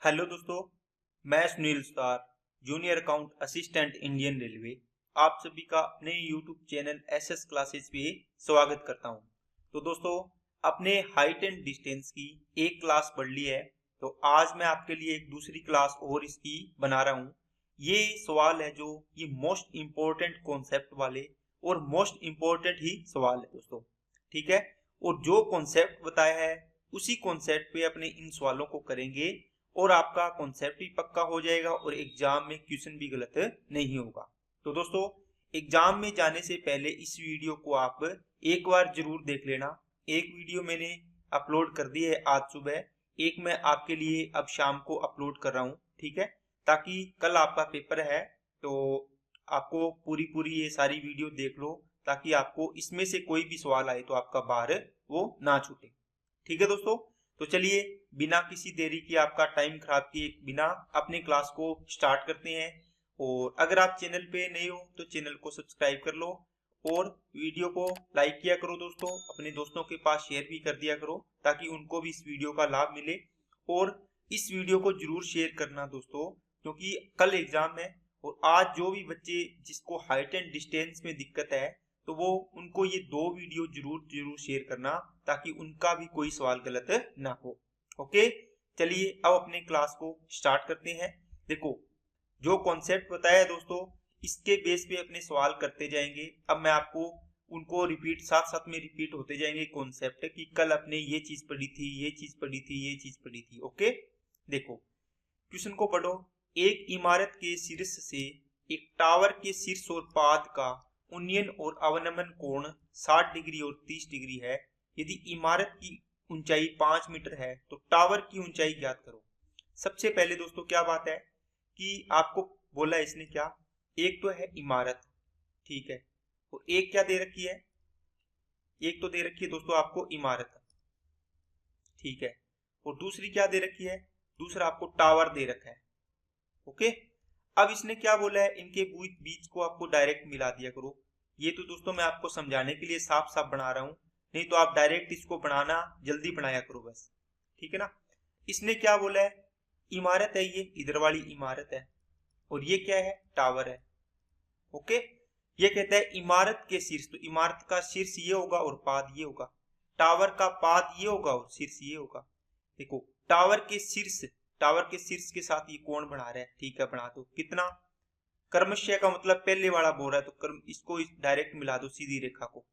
Hello दोस्तों, मैं Sunil star, junior account assistant Indian railway आप सभी का अपने यूट्यूब चैनल एसएस क्लासेस पे स्वागत करता हूं। तो दोस्तों, अपने हाइट एंड डिस्टेंस की एक क्लास पढ़ ली है, तो आज मैं आपके लिए एक दूसरी क्लास और इसकी बना रहा हूं। ये सवाल है जो ये मोस्ट इम्पोर्टेंट कॉन्सेप्ट वाले और मोस्ट इम्पोर्टेंट ही सवाल है दोस्तों, ठीक है। और जो कॉन्सेप्ट बताया है उसी कॉन्सेप्ट पे अपने इन सवालों को करेंगे और आपका कॉन्सेप्ट भी पक्का हो जाएगा और एग्जाम में क्वेश्चन भी गलत नहीं होगा। तो दोस्तों, एग्जाम में जाने से पहले इस वीडियो को आप एक बार जरूर देख लेना। एक वीडियो मैंने अपलोड कर दी है आज सुबह, एक मैं आपके लिए अब शाम को अपलोड कर रहा हूँ, ठीक है। ताकि कल आपका पेपर है तो आपको पूरी ये सारी वीडियो देख लो, ताकि आपको इसमें से कोई भी सवाल आए तो आपका बार वो ना छूटे, ठीक है दोस्तों। तो चलिए बिना किसी देरी की, आपका टाइम खराब किए बिना अपने क्लास को स्टार्ट करते हैं। और अगर आप चैनल पे नए हो तो चैनल को सब्सक्राइब कर लो और वीडियो को लाइक किया करो दोस्तों, अपने दोस्तों के पास शेयर भी कर दिया करो ताकि उनको भी इस वीडियो का लाभ मिले। और इस वीडियो को जरूर शेयर करना दोस्तों, क्योंकि कल एग्जाम है और आज जो भी बच्चे जिसको हाइट एंड डिस्टेंस में दिक्कत है तो वो उनको ये दो वीडियो जरूर शेयर करना ताकि उनका भी कोई सवाल गलत ना हो। ओके, चलिए अब अपने क्लास को स्टार्ट करते हैं। देखो, जो कॉन्सेप्ट बताया है दोस्तों, इसके बेस पे अपने सवाल करते जाएंगे। अब मैं आपको उनको रिपीट साथ साथ में रिपीट होते जाएंगे कॉन्सेप्ट कि कल अपने ये चीज पढ़ी थी, ये चीज पढ़ी थी, ये चीज पढ़ी थी। ओके, देखो क्वेश्चन को पढ़ो। एक इमारत के शीर्ष से एक टावर के शीर्ष और पाद का उन्नयन और अवनमन कोण 60 डिग्री और 30 डिग्री है। यदि इमारत की ऊंचाई 5 मीटर है तो टावर की ऊंचाई ज्ञात करो। सबसे पहले दोस्तों क्या बात है कि आपको बोला इसने क्या, एक तो है इमारत, ठीक है, और एक क्या दे रखी है, एक तो दे रखी है दोस्तों आपको इमारत, ठीक है, और दूसरी क्या दे रखी है, दूसरा आपको टावर दे रखा है। ओके, अब इसने क्या बोला है, इनके बीच को आपको डायरेक्ट मिला दिया करो। ये तो दोस्तों मैं आपको समझाने के लिए साफ साफ बना रहा हूं, नहीं तो आप डायरेक्ट इसको बनाना जल्दी बनाया करो बस, ठीक है ना। इसने क्या बोला है, इमारत है, ये इधर वाली इमारत है और ये क्या है, टावर है। ओके, ये कहता है इमारत के शीर्ष, तो इमारत का शीर्ष ये होगा और पाद ये होगा, टावर का पाद ये होगा और शीर्ष ये होगा। देखो टावर के शीर्ष के साथ ये कोण बना रहा है, ठीक है, बना दो। कितना, कर्मशः का मतलब पहले वाला बोल रहा है तो कर्म, इसको डायरेक्ट मिला दो सीधी रेखा को।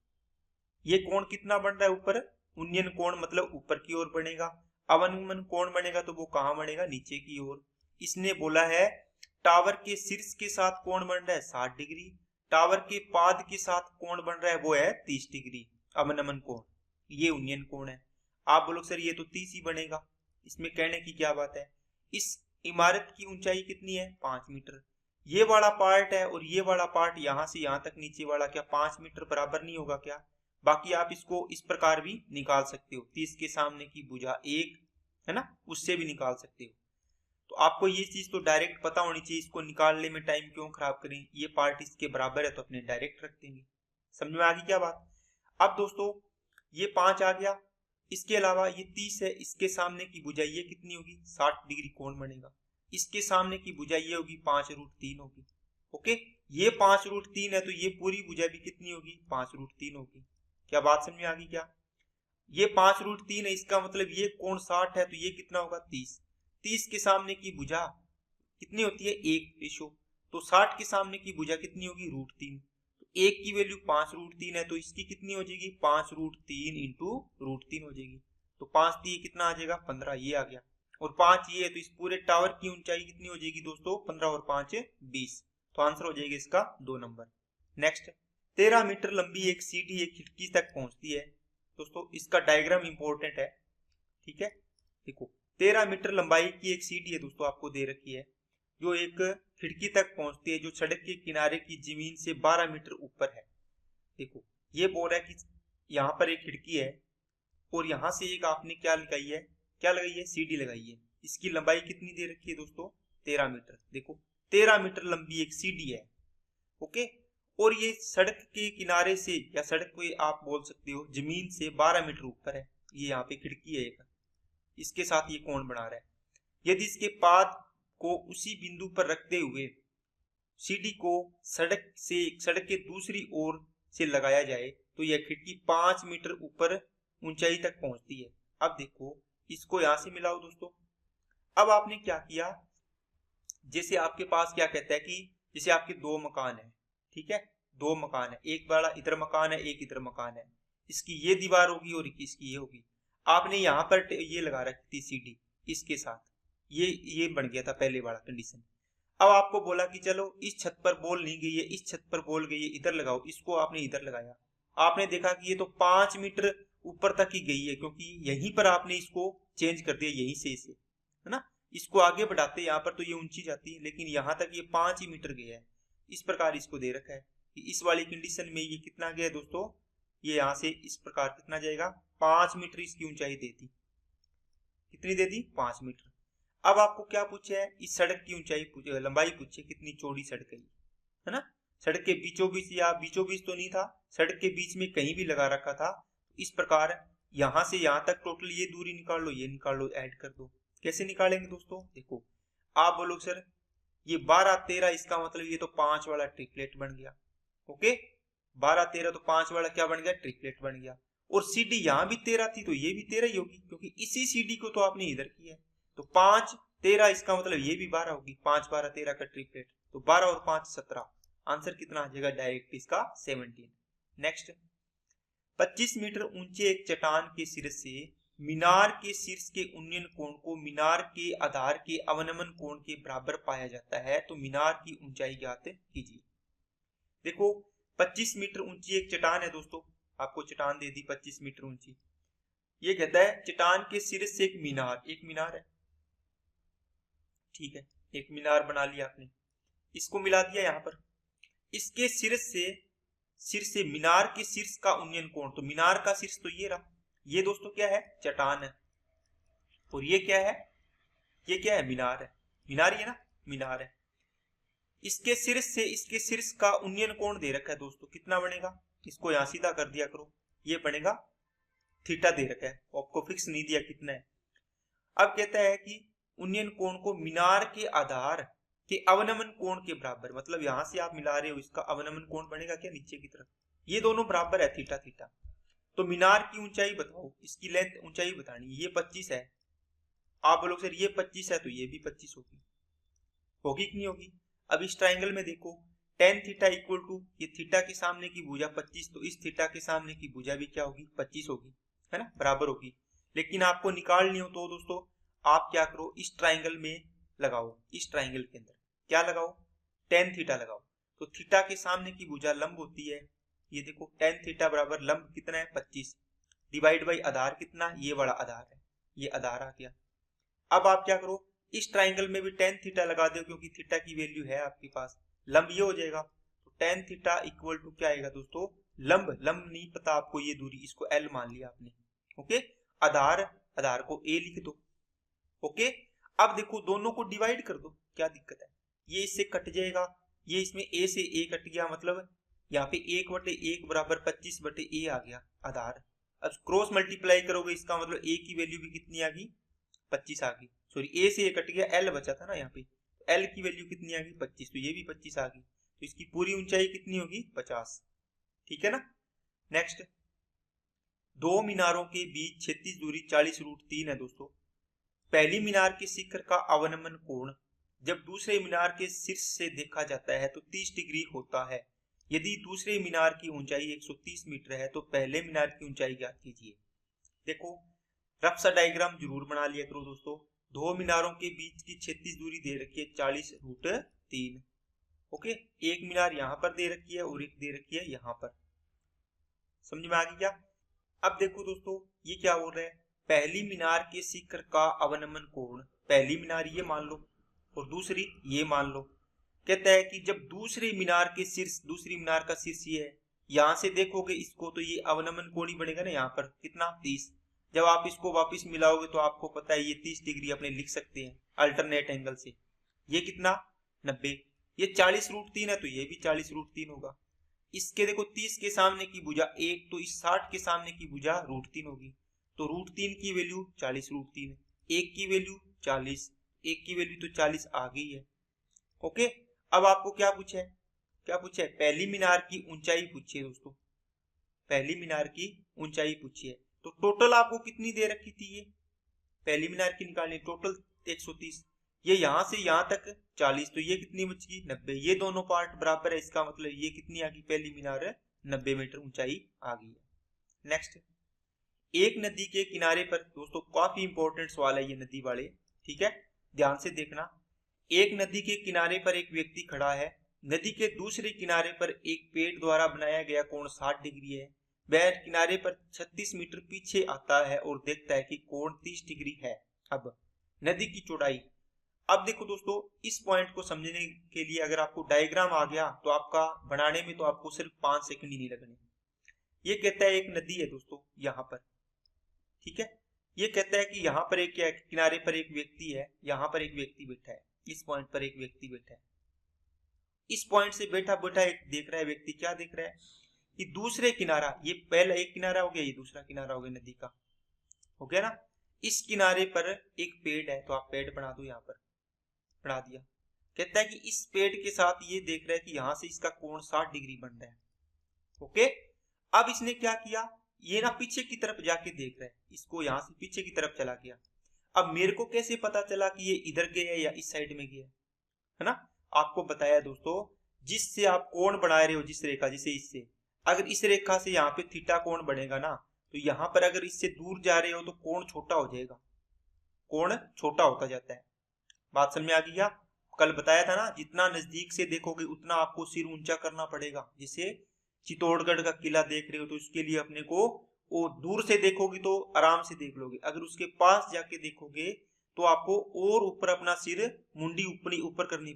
ये कोण कितना बन रहा है ऊपर, उन्नयन कोण मतलब ऊपर की ओर बनेगा, अवनमन कोण बनेगा तो वो कहां बनेगा, नीचे की ओर। इसने बोला है टावर के शीर्ष के साथ कोण बन रहा है 60 डिग्री, टावर के पाद के साथ कोण बन रहा है वो है 30 डिग्री अवनमन कोण, ये उन्नयन कोण है। आप बोलो सर ये तो 30 ही बनेगा, इसमें कहने की क्या बात है। इस इमारत की ऊंचाई कितनी है, 5 मीटर। ये वाला पार्ट है और ये वाला पार्ट यहां से यहां तक नीचे वाला, क्या 5 मीटर बराबर नहीं होगा क्या। बाकी आप इसको इस प्रकार भी निकाल सकते हो, 30 के सामने की भुजा 1 है ना, उससे भी निकाल सकते हो। तो आपको ये चीज तो डायरेक्ट पता होनी चाहिए, इसको निकालने में टाइम क्यों खराब करें, ये पार्ट इसके बराबर है तो अपने डायरेक्ट रख देंगे। समझ में आ गई क्या बात। अब दोस्तों ये 5 आ गया, इसके अलावा ये 30 है, इसके सामने की भुजाई ये कितनी होगी, 60 डिग्री कोण बनेगा। इसके सामने की भुजाई ये होगी 5√3 होगी। ओके, ये 5√3 है तो ये पूरी भुजा भी कितनी होगी, 5√3 होगी। क्या बात समझ में आ गई क्या। ये 5√3 है, इसका मतलब ये कोण 60 है तो ये कितना होगा, 30। 30 के सामने की भुजा कितनी होती है, 1 तो 60 के सामने की भुजा कितनी होगी, √3। तो एक की वैल्यू 5√3 है तो इसकी कितनी हो जाएगी, 5√3 इंटू √3 हो जाएगी। तो 5 दिए कितना आ जाएगा, 15, ये आ गया। और 5 ये है तो इस पूरे टावर की ऊंचाई कितनी हो जाएगी दोस्तों, 15 और 5 20। तो आंसर हो जाएगा इसका 2 नंबर। नेक्स्ट, 13 मीटर लंबी एक सीढ़ी एक खिड़की तक पहुंचती है। दोस्तों इसका डायग्राम इंपॉर्टेंट है, ठीक है। देखो 13 मीटर लंबाई की एक सीढ़ी है दोस्तों, आपको दे रखी है, जो एक खिड़की तक पहुंचती है जो सड़क के किनारे की जमीन से 12 मीटर ऊपर है। देखो ये बोल रहा है कि यहाँ पर एक खिड़की है और यहाँ से एक आपने क्या लगाई है, क्या लगाई है, सीढ़ी लगाई है। इसकी लंबाई कितनी दे रखी है दोस्तों, 13 मीटर। देखो 13 मीटर लंबी एक सीढ़ी है, ओके, और ये सड़क के किनारे से या सड़क को आप बोल सकते हो जमीन से 12 मीटर ऊपर है। ये यहाँ पे खिड़की है एक, इसके साथ ये कोण बना रहा है। यदि इसके पाद को उसी बिंदु पर रखते हुए सीढ़ी को सड़क के दूसरी ओर से लगाया जाए तो यह खिड़की 5 मीटर ऊपर ऊंचाई तक पहुंचती है। अब देखो इसको यहां से मिलाओ दोस्तों। अब आपने क्या किया, जैसे आपके पास क्या कहता है कि जैसे आपके दो मकान है, ठीक है, दो मकान है, एक बड़ा इधर मकान है, एक इधर मकान है, इसकी ये दीवार होगी और इसकी ये होगी। आपने यहाँ पर ये लगा रखी थी सीढ़ी इसके साथ, ये बन गया था पहले वाला कंडीशन। अब आपको बोला कि चलो इस छत पर बॉल नहीं गई है, इस छत पर बॉल गई है, इधर लगाओ, इसको आपने इधर लगाया। आपने देखा कि ये तो 5 मीटर ऊपर तक ही गई है, क्योंकि यहीं पर आपने इसको चेंज कर दिया, यहीं से इसे, है ना, इसको आगे बढ़ाते यहाँ पर तो ये ऊंची जाती है, लेकिन यहाँ तक ये 5 ही मीटर गया है। इस प्रकार इसको दे रखा है कि इस वाली कंडीशन में ये कितना गया दोस्तों, ये यहाँ से इस प्रकार कितना जाएगा, 5 मीटर इसकी ऊंचाई देती, कितनी देती, 5 मीटर। अब आपको क्या पूछा है, इस सड़क की ऊंचाई लंबाई पूछे, कितनी चौड़ी सड़क है ना, सड़क के बीचों बीच, या बीचों बीच तो नहीं था, सड़क के बीच में कहीं भी लगा रखा था। इस प्रकार यहां से यहां तक टोटल ये दूरी निकाल लो, ये निकाल लो, ऐड कर दो। कैसे निकालेंगे दोस्तों, देखो आप बोलो सर ये 12 13, इसका मतलब ये तो 5 वाला ट्रिपलेट बन गया। ओके, 12 13 तो 5 वाला क्या बन गया, ट्रिपलेट बन गया। और सीडी यहाँ भी 13 थी तो ये भी 13 ही होगी, क्योंकि इसी सीडी को तो आपने इधर किया है। तो 5 13, इसका मतलब ये भी 12 होगी, 5 12 13 का ट्रिपलेट, तो 12 और 5 17। आंसर कितना आ जाएगा डायरेक्ट इसका 17। नेक्स्ट, 25 मीटर ऊंचे एक चट्टान के सिर से मीनार के शीर्ष के उन्नयन कोण को मीनार के आधार के अवनमन कोण के बराबर पाया जाता है, तो मीनार की ऊंचाई ज्ञात कीजिए। देखो 25 मीटर ऊंची एक चट्टान है दोस्तों, आपको चट्टान दे दी 25 मीटर ऊंची। ये कहता है चट्टान के सिर से एक मीनार है, ठीक है, एक मीनार बना लिया आपने, इसको मिला दिया यहाँ पर। इसके सिर से मीनार के शीर्ष का उन्नयन कोण, तो मीनार का शीर्ष तो ये रहा, ये दोस्तों क्या है, चट्टान है, और ये क्या है, ये क्या है, मीनार है, मीनार ही है ना, मीनार है। इसके शीर्ष से इसके शीर्ष का उन्नयन कोण दे रखा है दोस्तों, कितना बनेगा, इसको यहां सीधा कर दिया करो, ये बनेगा थीटा दे रखा है, आपको फिक्स नहीं दिया कितना है। अब कहता है कि उन्नयन कोण को मीनार के आधार के अवनमन कोण के बराबर, मतलब यहां से आप मिला रहे हो, इसका अवनमन कोण बनेगा क्या, नीचे की तरफ, ये दोनों बराबर है थीटा थीटा। तो मीनार की ऊंचाई बताओ, इसकी लेंथ ऊंचाई बतानी, ये 25 है, आप बोलोगे सर ये 25 है तो ये भी 25 होगी कि नहीं होगी। अब इस ट्राइंगल में देखो tan थीटा इक्वल टू, ये थीटा के सामने की भुजा 25, तो इस थीटा के सामने की भुजा भी क्या होगी, 25 होगी, है ना, बराबर होगी। लेकिन आपको निकालनी हो तो दोस्तों आप क्या करो, इस ट्राइंगल में लगाओ, इस ट्राइंगल के अंदर क्या लगाओ, tan थीटा लगाओ। तो थीटा के सामने की भुजा लंब होती है, ये देखो tan थीटा बराबर लंब कितना है, 25, डिवाइड बाई आधार कितना, ये बड़ा आधार है, ये आधार आ गया। अब आप क्या करो, इस ट्राइंगल में भी tan थीटा लगा दो, क्योंकि थीटा की वैल्यू है आपके पास, लंब ये हो जाएगा। तो tan थीटा इक्वल टू क्या आएगा दोस्तों, लंब नहीं पता आपको ये दूरी, इसको L मान लिया आपने। ओके, आधार को A लिख दो। ओके, अब देखो दोनों को डिवाइड कर दो, क्या दिक्कत है, ये इससे कट जाएगा, ये इसमें A से A कट गया, मतलब यहाँ पे 1/1 बराबर 25/A आ गया आधार। अब क्रॉस मल्टीप्लाई करोगे, इसका मतलब A की वैल्यू भी कितनी आ गई, 25 आ गई, सॉरी A से A कट गया, L बचा था ना यहाँ पे, तो L की वैल्यू कितनी आ गई, 25, तो ये भी 25 आ गई, तो इसकी पूरी ऊंचाई कितनी होगी, 50, ठीक है ना। नेक्स्ट, दो मीनारों के बीच क्षैतिज दूरी 40√3 है दोस्तों। पहली मीनार के शिखर का अवनमन कोण जब दूसरे मीनार के शीर्ष से देखा जाता है तो 30 डिग्री होता है। यदि दूसरे मीनार की ऊंचाई 130 मीटर है तो पहले मीनार की ऊंचाई ज्ञात कीजिए। देखो रफ सा डायग्राम जरूर बना लिया करो दोस्तों। दो मीनारों के बीच की क्षैतिज दूरी दे रखी है 40√3। ओके, एक मीनार यहाँ पर दे रखी है और एक दे रखी है यहाँ पर। समझ में आ गई क्या? अब देखो दोस्तों ये क्या हो रहा है, पहली मीनार के शिखर का अवनमन कोण, पहली मीनार ये मान लो और दूसरी ये मान लो। कहता है कि जब दूसरी मीनार के शीर्ष, दूसरी मीनार का शीर्ष ये है, यहां से देखोगे इसको तो ये अवनमन कोण ही बनेगा ना, यहाँ पर कितना 30। जब आप इसको वापस मिलाओगे तो आपको पता है ये 30 डिग्री अपने लिख सकते हैं अल्टरनेट एंगल से। ये कितना 90, ये 40√3 है तो ये भी 40√3 होगा। इसके देखो 30 के सामने की भुजा 1, तो इस 60 के सामने की भुजा √3 होगी, तो √3 की वैल्यू 40√3 है, 1 की वैल्यू 40, एक की वैल्यू तो 40 आ गई है। ओके, अब आपको क्या पूछा है, क्या पूछा है, पहली मीनार की ऊंचाई पूछी है दोस्तों, पहली मीनार की ऊंचाई पूछी है। तो टोटल आपको कितनी दे रखी थी, ये पहली मीनार की निकालनी, टोटल 130, ये यहां से यहां तक 40, तो ये कितनी बच गई 90, ये दोनों पार्ट बराबर है, इसका मतलब ये कितनी आ गई, पहली मीनार 90 मीटर ऊंचाई आ गई है। नेक्स्ट, एक नदी के किनारे पर, दोस्तों काफी इंपॉर्टेंट सवाल है ये नदी वाले, ठीक है, ध्यान से देखना। एक नदी के किनारे पर एक व्यक्ति खड़ा है, नदी के दूसरे किनारे पर एक पेड़ द्वारा बनाया गया कोण 60 डिग्री है, वह किनारे पर 36 मीटर पीछे आता है और देखता है कि कोण 30 डिग्री है। अब नदी की चौड़ाई, अब देखो दोस्तों, इस पॉइंट को समझने के लिए अगर आपको डायग्राम आ गया तो आपका बनाने में तो आपको सिर्फ 5 सेकंड ही नहीं लगने। ये कहता है एक नदी है दोस्तों यहाँ पर, ठीक है, ये कहता है कि यहाँ पर एक किनारे पर एक व्यक्ति है, यहाँ पर एक व्यक्ति बैठा है, इस पॉइंट पर एक व्यक्ति बैठा है, इस पॉइंट से बैठा बैठा एक देख रहा है व्यक्ति, क्या देख रहा है कि दूसरे किनारा, ये पहला एक किनारा हो गया, ये दूसरा किनारा हो गया नदी का, हो गया ना, इस किनारे पर एक पेड़ है, तो आप पेड़ बना दो, यहाँ पर बना दिया। कहता है कि इस पेड़ के साथ ये देख रहा है कि यहां से इसका कोण 60 डिग्री बन रहा है। ओके, अब इसने क्या किया, ये ना पीछे की तरफ जाके देख रहा है, इसको यहां से पीछे की तरफ चला गया। अब मेरे को कैसे पता चला कि ये इधर गया है या इस साइड में गया है ना, आपको बताया दोस्तों, जिससे आप कोण बना रहे हो, जिस रेखा, जिसे इससे, अगर इस रेखा से यहाँ पे थीटा कोण बनेगा ना, तो यहाँ पर अगर इससे दूर जा रहे हो तो कोण छोटा हो जाएगा, कोण छोटा होता जाता है। बात समझ में आ गई क्या, कल बताया था ना, जितना नजदीक से देखोगे उतना आपको सिर ऊंचा करना पड़ेगा। जैसे चित्तौड़गढ़ का किला देख रहे हो तो उसके लिए अपने को, वो दूर से देखोगे तो आराम से देख लोगे, अगर उसके पास जाके देखोगे तो आपको और ऊपर अपना सिर, मुंडी ऊपर करनी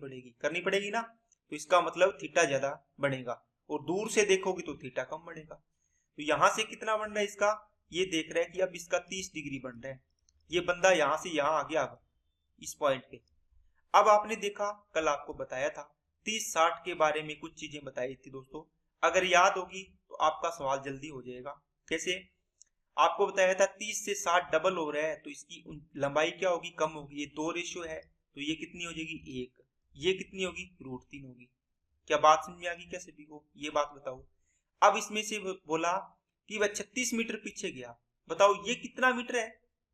पड़ेगी ना, तो इसका मतलब थीटा ज्यादा बनेगा, और दूर से देखोगे तो थीटा कम बनेगा। तो यहां से कितना बन रहा है इसका, ये देख रहा है कि अब इसका 30 डिग्री बन रहा है, ये बंदा यहां से यहां आ गया, अब इस पॉइंट पे। अब आपने देखा, कल आपको बताया था 30-60 के बारे में कुछ चीजें बताई थी दोस्तों, अगर याद होगी तो आपका सवाल जल्दी हो जाएगा। कैसे, आपको बताया था 30 से 60 डबल हो रहा है तो इसकी लंबाई क्या होगी, कम होगी, ये 2 रेशियो है, तो ये कितनी हो जाएगी 1, ये कितनी होगी √3 होगी। क्या बात समझ में आ गई, क्या सभी को, ये बात बताओ। अब इसमें से बोला कि वह 36 मीटर पीछे गया, बताओ ये कितना मीटर है,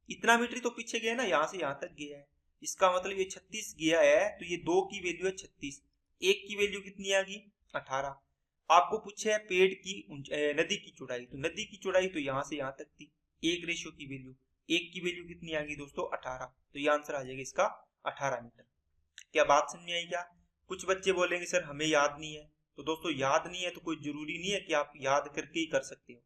इतना मीटर तो पीछे गया ना, यहां से यहां तक गया है, इसका मतलब ये 36 गया है, तो ये 2 की वैल्यू है 36, 1 की वैल्यू कितनी आ गई 18। आपको पूछा है पेड़ की नदी की चौड़ाई, तो नदी की चौड़ाई तो यहां से यहां तक थी, 1 रेशियो की वैल्यू, 1 की वैल्यू कितनी आ गई दोस्तों 18, तो ये आंसर आ जाएगा इसका 18 मीटर। क्या बात समझ में आई क्या, कुछ बच्चे बोलेंगे सर हमें याद नहीं है, तो दोस्तों याद नहीं है तो कोई जरूरी नहीं है कि आप याद करके ही कर सकते हो,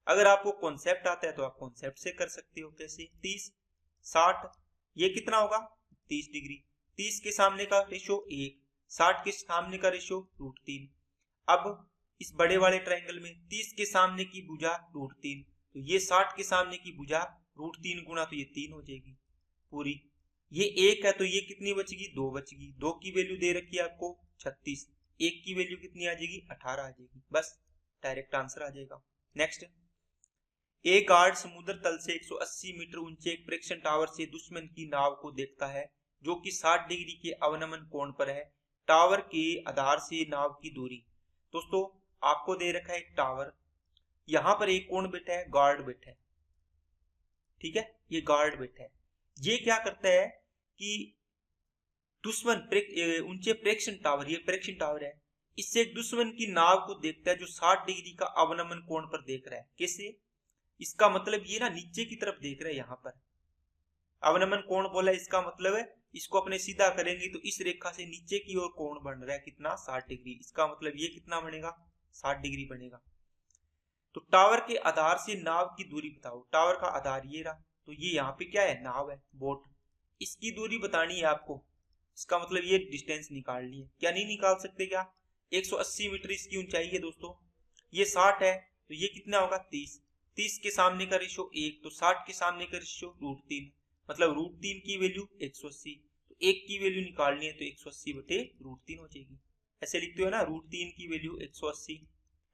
अगर आपको कॉन्सेप्ट आता है तो आप कॉन्सेप्ट से कर सकते हो। कैसे, 30 60, ये कितना होगा 30 डिग्री, 30 के सामने का रेशियो 1, 60 के सामने का रेशियो √3। अब इस बड़े वाले ट्रायंगल में 30 के सामने की भुजा √3, तो ये 60 के सामने की भुजा √3 गुना, तो ये 3 हो जाएगी पूरी, ये 1 है तो ये कितनी बचेगी 2 बचेगी, 2 की वैल्यू दे रखी है आपको 36, 1 की वैल्यू कितनी आ जाएगी 18 आ जाएगी, बस डायरेक्ट आंसर आ जाएगा। नेक्स्ट, एक गार्ड समुद्र तल से 180 मीटर ऊंचे एक प्रेक्षण टावर से दुश्मन की नाव को देखता है जो कि 60 डिग्री के अवनमन कोण पर है, टावर के आधार से नाव की दूरी। दोस्तों आपको दे रखा है एक टावर, यहां पर एक कौन बैठा है, गार्ड बैठा है, ठीक है, ये गार्ड बैठा है, ये क्या करता है कि दुश्मन ऊंचे प्रेक्षण टावर, ये प्रेक्षण टावर है, इससे एक दुश्मन की नाव को देखता है जो 60 डिग्री का अवनमन कोण पर देख रहा है। कैसे, इसका मतलब ये ना नीचे की तरफ देख रहे हैं, यहां पर अवनमन कोण बोला, इसका मतलब है इसको अपने सीधा करेंगे तो इस रेखा से नीचे की ओर कोण बन रहा है कितना 60 डिग्री, इसका मतलब ये कितना बनेगा 60 डिग्री बनेगा। तो टावर के आधार से नाव की दूरी बताओ, टावर का आधार ये रहा, तो ये यहाँ पे क्या है नाव है, बोट, इसकी दूरी बतानी है आपको, इसका मतलब ये डिस्टेंस निकालनी है। क्या नहीं निकाल सकते क्या, 180 मीटर इसकी ऊंचाई है दोस्तों, ये 60 है तो ये कितना होगा 30, 30 के सामने का रेशियो 1, तो 60 के सामने का रेशियो √3, मतलब √3 की वैल्यू 180, तो 1 की वैल्यू निकालनी है तो 180 बटे √3 हो जाएगी, ऐसे लिखते हो ना, √3 की वैल्यू 180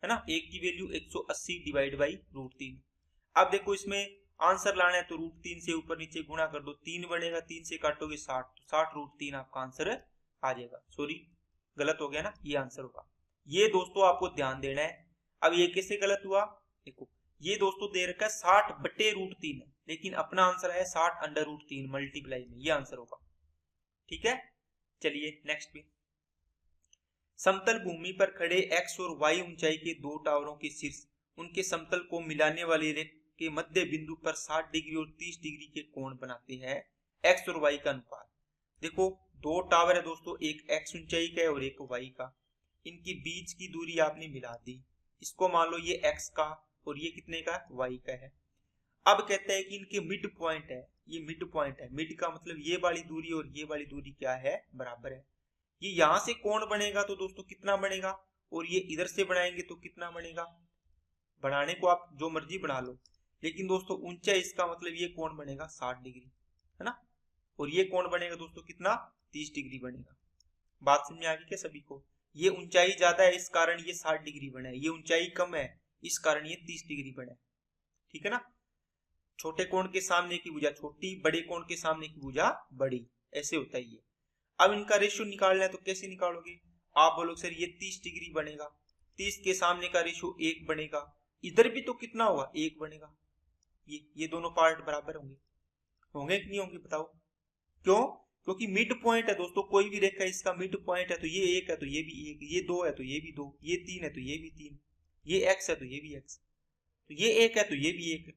है ना, 1 की वैल्यू 180 डिवाइड बाई √3। अब देखो इसमें आंसर लाना है तो √3 से ऊपर नीचे गुणा कर दो, 3 बनेगा, 3 से काटोगे 60, तो 60 √3 आपका आंसर आ जाएगा। सॉरी गलत हो गया ना, ये आंसर होगा। ये दोस्तों आपको ध्यान देना है। अब ये कैसे गलत हुआ, देखो ये दोस्तों दे रखा है 60/√3 है, लेकिन अपना आंसर है 60√3 मल्टीप्लाई में, ये आंसर होगा। ठीक है, चलिए नेक्स्ट पे। समतल भूमि पर खड़े x और y ऊंचाई के दो टावरों के शीर्ष उनके समतल को मिलाने वाली रेखा के मध्य बिंदु पर 60 डिग्री और 30 डिग्री के कोण बनाते हैं। x और y का अनुपात, देखो दो टावर है दोस्तों, एक x ऊंचाई का है और एक y का, इनकी बीच की दूरी आपने मिला दी, इसको मान लो ये x का और ये कितने का, y का है। अब कहते हैं कि इनके मिड पॉइंट है, ये मिड पॉइंट है, मिड का मतलब ये वाली दूरी और ये वाली दूरी क्या है, बराबर है। ये यहां से कोण बनेगा तो दोस्तों कितना बनेगा, और ये इधर से बनाएंगे तो कितना बनेगा। बनाने को आप जो मर्जी बना लो, लेकिन दोस्तों ऊंचाई इसका मतलब ये कोण बनेगा 60 डिग्री, है ना, और ये कोण बनेगा दोस्तों कितना, 30 डिग्री बनेगा। बात समझ में आ गई क्या सभी को। ये ऊंचाई ज्यादा है इस कारण ये 60 डिग्री बना है, ये ऊंचाई कम है इस कारण ये 30 डिग्री बना है। ठीक है ना, छोटे कोण के सामने की भुजा छोटी, बड़े कोण के सामने की भुजा बड़ी, ऐसे होता है ये। अब इनका रेशियो निकालना है तो कैसे निकालोगे, आप बोलोगे सर ये 30 डिग्री बनेगा, 30 के सामने का रेशियो 1 बनेगा, इधर भी तो कितना होगा, 1 बनेगा, ये दोनों पार्ट बराबर होंगे, होंगे कि नहीं होंगे बताओ। क्यों, क्योंकि मिड पॉइंट है दोस्तों, कोई भी रेखा इसका मिड पॉइंट है तो ये 1 है तो ये भी 1, ये 2 है तो ये भी 2, ये 3 है तो ये भी 3, ये x है तो ये भी x, तो ये 1 है तो ये भी 1 है।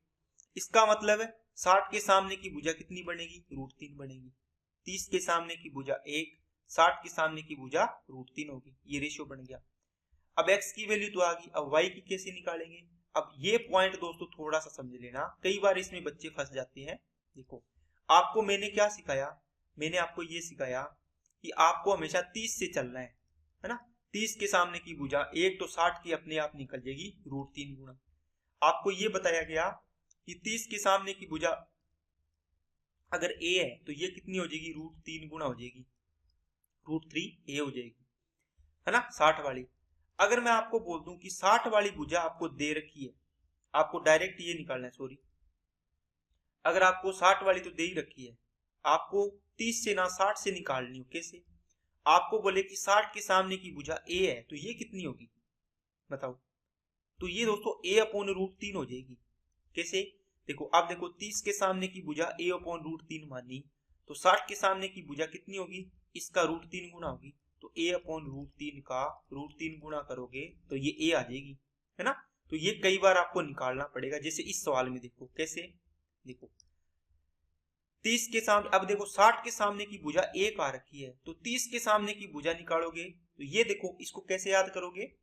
इसका मतलब है 60 के सामने की भुजा कितनी बनेगी, √3 बनेगी, 30 के सामने की भुजा 1, 60 के सामने की भुजा √3 होगी, ये रेशियो बन गया। अब x की वैल्यू तो आ गई, अब y की कैसे निकालेंगे। अब ये पॉइंट दोस्तों थोड़ा सा समझ लेना, कई बार इसमें बच्चे फंस जाते हैं। देखो आपको मैंने क्या सिखाया, मैंने आपको ये सिखाया कि आपको हमेशा 30 से चलना है ना, 30 के सामने की भुजा 1 तो 60 की अपने आप निकल जाएगी √3 गुना। आपको ये बताया गया कि 30 के सामने की भुजा अगर a है तो ये कितनी हो जाएगी, √3 गुना हो जाएगी, √3a हो जाएगी, है ना 60 वाली। अगर मैं आपको बोल दूं कि 60 वाली भुजा आपको दे रखी है, आपको डायरेक्ट ये निकालना है, सॉरी अगर आपको 60 वाली तो दे ही रखी है, आपको 30 से ना 60 से निकालनी हो, कैसे, आपको बोले कि 60 के सामने की भुजा a है तो ये कितनी होगी बताओ, तो ये दोस्तों a/√3 हो जाएगी। कैसे, देखो अब देखो 30 के सामने की भुजा a/√3 मानी, तो 60 के सामने की भुजा कितनी होगी, इसका √3 गुना होगी, तो a/√3 का √3 गुना करोगे तो ये a आ जाएगी, है ना। तो ये कई बार आपको निकालना पड़ेगा, जैसे इस सवाल में देखो कैसे, देखो 30 के सामने, अब देखो 60 के सामने की भुजा 1 आ रखी है, तो 30 के सामने की भुजा निकालोगे तो ये देखो इसको कैसे याद करोगे,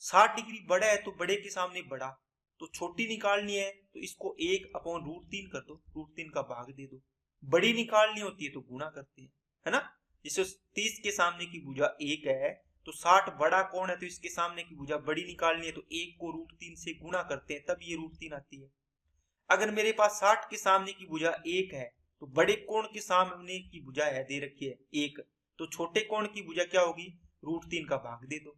60 डिग्री बड़ा है तो बड़े के सामने बड़ा, तो छोटी निकालनी है तो इसको 1/√3 कर दो, √3 का भाग दे दो। बड़ी निकालनी होती है तो गुणा करते हैं, है ना। जैसे 30 के सामने की भुजा 1 है तो 60 बड़ा कौन है तो इसके सामने की भुजा बड़ी निकालनी है तो 1 को √3 से गुणा करते हैं तब ये √3 आती है। अगर मेरे पास 60 के सामने की भुजा 1 है तो बड़े कोण के सामने की भुजा है दे रखी है 1, तो छोटे कोण की भुजा क्या होगी, √3 का भाग दे दो,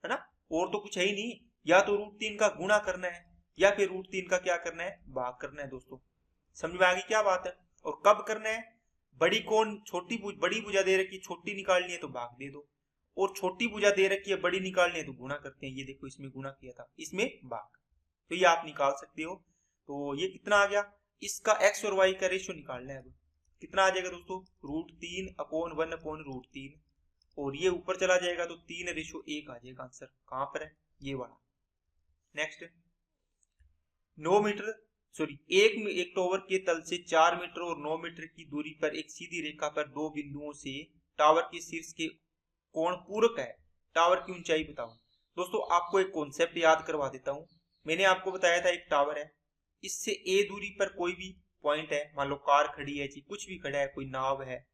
है ना। और तो कुछ है ही नहीं, या तो √3 का गुणा करना है या फिर √3 का क्या करना है, भाग करना है। दोस्तों समझ में आ गई क्या बात है। और कब करना है, बड़ी कोण बड़ी भुजा दे रखी है छोटी निकालनी है तो भाग दे दो, और छोटी भुजा दे रखी है बड़ी निकालनी है तो गुणा करते हैं। ये देखो इसमें गुणा किया था, इसमें भाग, तो ये आप निकाल सकते हो। तो ये कितना आ गया, इसका x और y का रेशियो निकालना है। अब कितना आ जाएगा दोस्तों, √3/1/√3, और ये ऊपर चला जाएगा तो 3:1 आ जाएगा आंसर। कहां पर है, ये वाला। नेक्स्ट 9 मीटर एक टावर के तल से 4 मीटर और 9 मीटर की दूरी पर एक सीधी रेखा पर दो बिंदुओं से टावर के शीर्ष के कोण पूरक है, टावर की ऊंचाई बताओ। दोस्तों आपको एक कॉन्सेप्ट याद करवा देता हूं, मैंने आपको बताया था एक टावर है, इससे a दूरी पर कोई भी पॉइंट है, मान लो कार खड़ी है जी, कुछ भी खड़ा है, कोई नाव है,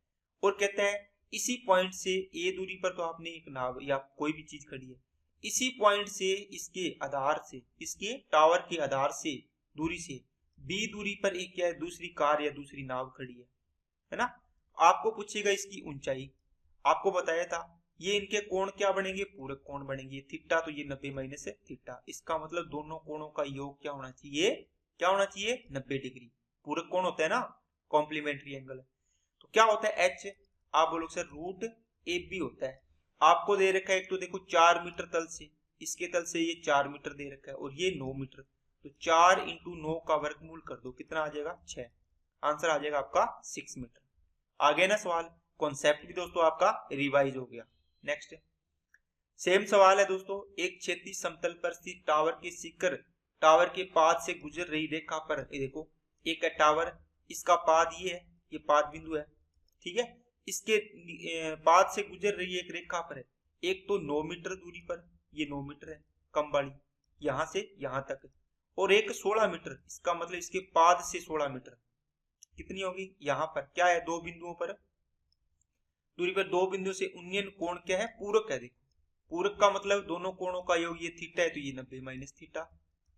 और कहते हैं इसी पॉइंट से a दूरी पर तो आपने एक नाव या कोई भी चीज खड़ी है, इसी पॉइंट से इसके आधार से, इसके टावर के आधार से दूरी से b दूरी पर एक क्या है, दूसरी कार या दूसरी नाव खड़ी है ना। आपको पूछेगा इसकी ऊंचाई, आपको बताया था ये इनके कोण क्या बनेंगे, पूरक कोण बनेंगे। थीटा तो ये 90 माइनस है थीटा, इसका मतलब दोनों कोणों का योग क्या होना चाहिए, क्या होना चाहिए 90 डिग्री। पूरक कोण होता है ना, कॉम्प्लीमेंट्री एंगल। तो क्या होता है एच, आप बोलोगे सर रूट ए बी होता है। आपको दे रखा है एक तो देखो 4 मीटर तल से, इसके तल से ये 4 मीटर दे रखा है और ये 9 मीटर, तो 4 इंटू 9 का वर्गमूल कर दो, कितना आ जाएगा 6। आंसर आ जाएगा आपका 6 मीटर। आगे ना सवाल, कॉन्सेप्ट भी दोस्तों आपका रिवाइज हो गया। नेक्स्ट सेम सवाल है दोस्तों, एक क्षैतिज समतल पर स्थित टावर के शिखर टावर के पाद से गुजर रही रेखा पर, ये देखो एक है टावर, इसका पाद ये है, ये पाद बिंदु है, ठीक है। इसके पाद से गुजर रही एक रेखा पर है, एक तो 9 मीटर दूरी पर, ये 9 मीटर है कम वाली, यहां से यहां तक, और एक 16 मीटर, इसका मतलब इसके पाद से 16 मीटर, कितनी होगी यहाँ पर क्या है, दो बिंदुओं पर दूरी पर, दो बिंदु से उन्नयन कोण क्या है, पूरक है। देखो पूरक का मतलब दोनों कोणों का योग, ये थीटा है तो ये 90 माइनस थीटा,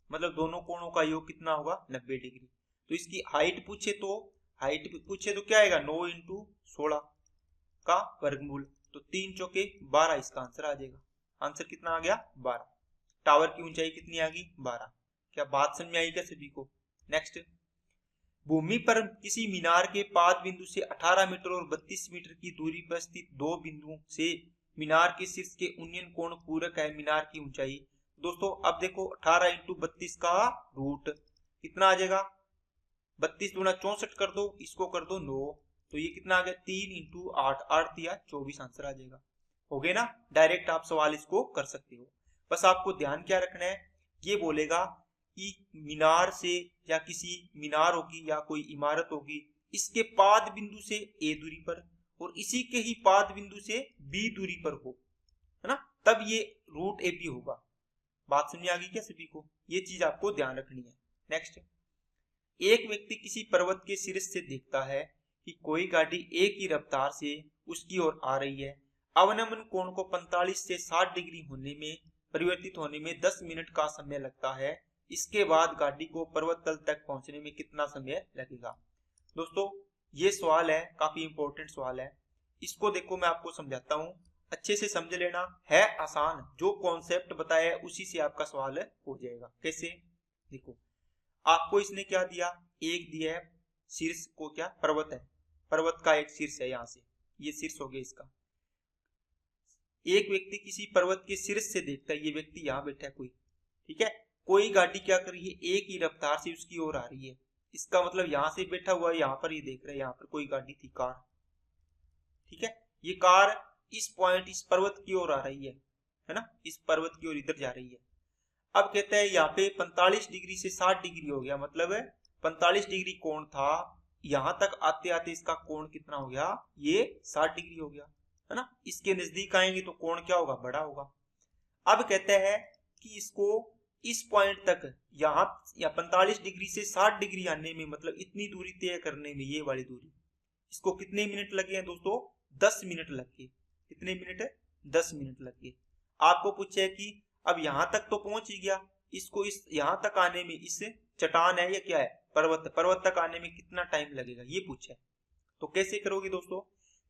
मतलब दोनों कोणों का योग कितना होगा 90 डिग्री। तो इसकी हाइट पूछे तो क्या आएगा 9 इंटू 16 का वर्गमूल, तो 3 चौके 12, इसका आंसर आ जाएगा। आंसर कितना आ गया 12। टावर की ऊंचाई कितनी आ गई 12। क्या बात समझ में आई क्या सभी को? नेक्स्ट, भूमि पर किसी मीनार के पाद बिंदु से 18 मीटर और 32 मीटर की दूरी पर स्थित दो बिंदुओं से मीनार के शीर्ष के उन्नयन कोण पूरक है। मीनार की ऊंचाई दोस्तों, अब देखो 18 इंटू 32 का रूट कितना आ जाएगा, 32 दूना 64 कर दो, इसको कर दो 9, तो ये कितना आ गया 3 इंटू 8, 8 दिया 24, आंसर आ जाएगा। हो गए ना, डायरेक्ट आप सवाल इसको कर सकते हो। बस आपको ध्यान क्या रखना है, ये बोलेगा कि मीनार से या किसी मीनार होगी या कोई इमारत होगी, इसके पाद बिंदु से ए दूरी पर और इसी के ही पाद बिंदु से बी दूरी पर हो, है ना, तब ये रूट ए बी होगा। बात समझ आ गई क्या सभी को? ये चीज आपको ध्यान रखनी है। नेक्स्ट, एक व्यक्ति किसी पर्वत के शीर्ष से देखता है कि कोई गाड़ी एक ही रफ्तार से उसकी ओर आ रही है। अवनमन कोण को 45 से 60 डिग्री होने में परिवर्तित होने में 10 मिनट का समय लगता है। इसके बाद गाड़ी को पर्वत तल तक पहुंचने में कितना समय लगेगा? दोस्तों ये सवाल है, काफी इंपॉर्टेंट सवाल है। इसको देखो मैं आपको समझाता हूँ, अच्छे से समझ लेना, है आसान, जो कॉन्सेप्ट बताया है उसी से आपका सवाल हो जाएगा। कैसे? देखो आपको इसने क्या दिया, एक दिया है शीर्ष को, क्या पर्वत है, पर्वत का एक शीर्ष है, यहां से ये शीर्ष हो गया इसका। एक व्यक्ति किसी पर्वत के शीर्ष से देखता है, ये व्यक्ति यहाँ बैठा है कोई, ठीक है, कोई गाड़ी क्या कर रही है, एक ही रफ्तार से उसकी ओर आ रही है। इसका मतलब यहां से बैठा हुआ है, यहाँ पर ये देख रहे हैं, यहाँ पर कोई गाड़ी थी, कार, ठीक है, ये कार इस पॉइंट इस पर्वत की ओर आ रही है ना, इस पर्वत की ओर इधर जा रही है। अब कहता है यहाँ पे 45 डिग्री से 60 डिग्री हो गया, मतलब 45 डिग्री कोण था, यहां तक आते आते इसका कोण कितना हो गया, ये 60 डिग्री हो गया, है ना। इसके नजदीक आएंगे तो कोण क्या होगा, बड़ा होगा। अब कहते हैं कि इसको इस पॉइंट तक यहाँ या 45 डिग्री से 60 डिग्री आने में, मतलब इतनी दूरी तय करने में, ये वाली दूरी, इसको कितने मिनट लगे हैं दोस्तों, 10 मिनट लग गए। कितने मिनट है, 10 मिनट लग गए। आपको पूछे है कि अब यहां तक तो पहुंच ही गया, इसको इस यहां तक आने में, इस चट्टान है या क्या है, पर्वत, पर्वत तक आने में कितना टाइम लगेगा, ये पूछा है। तो कैसे करोगे दोस्तों?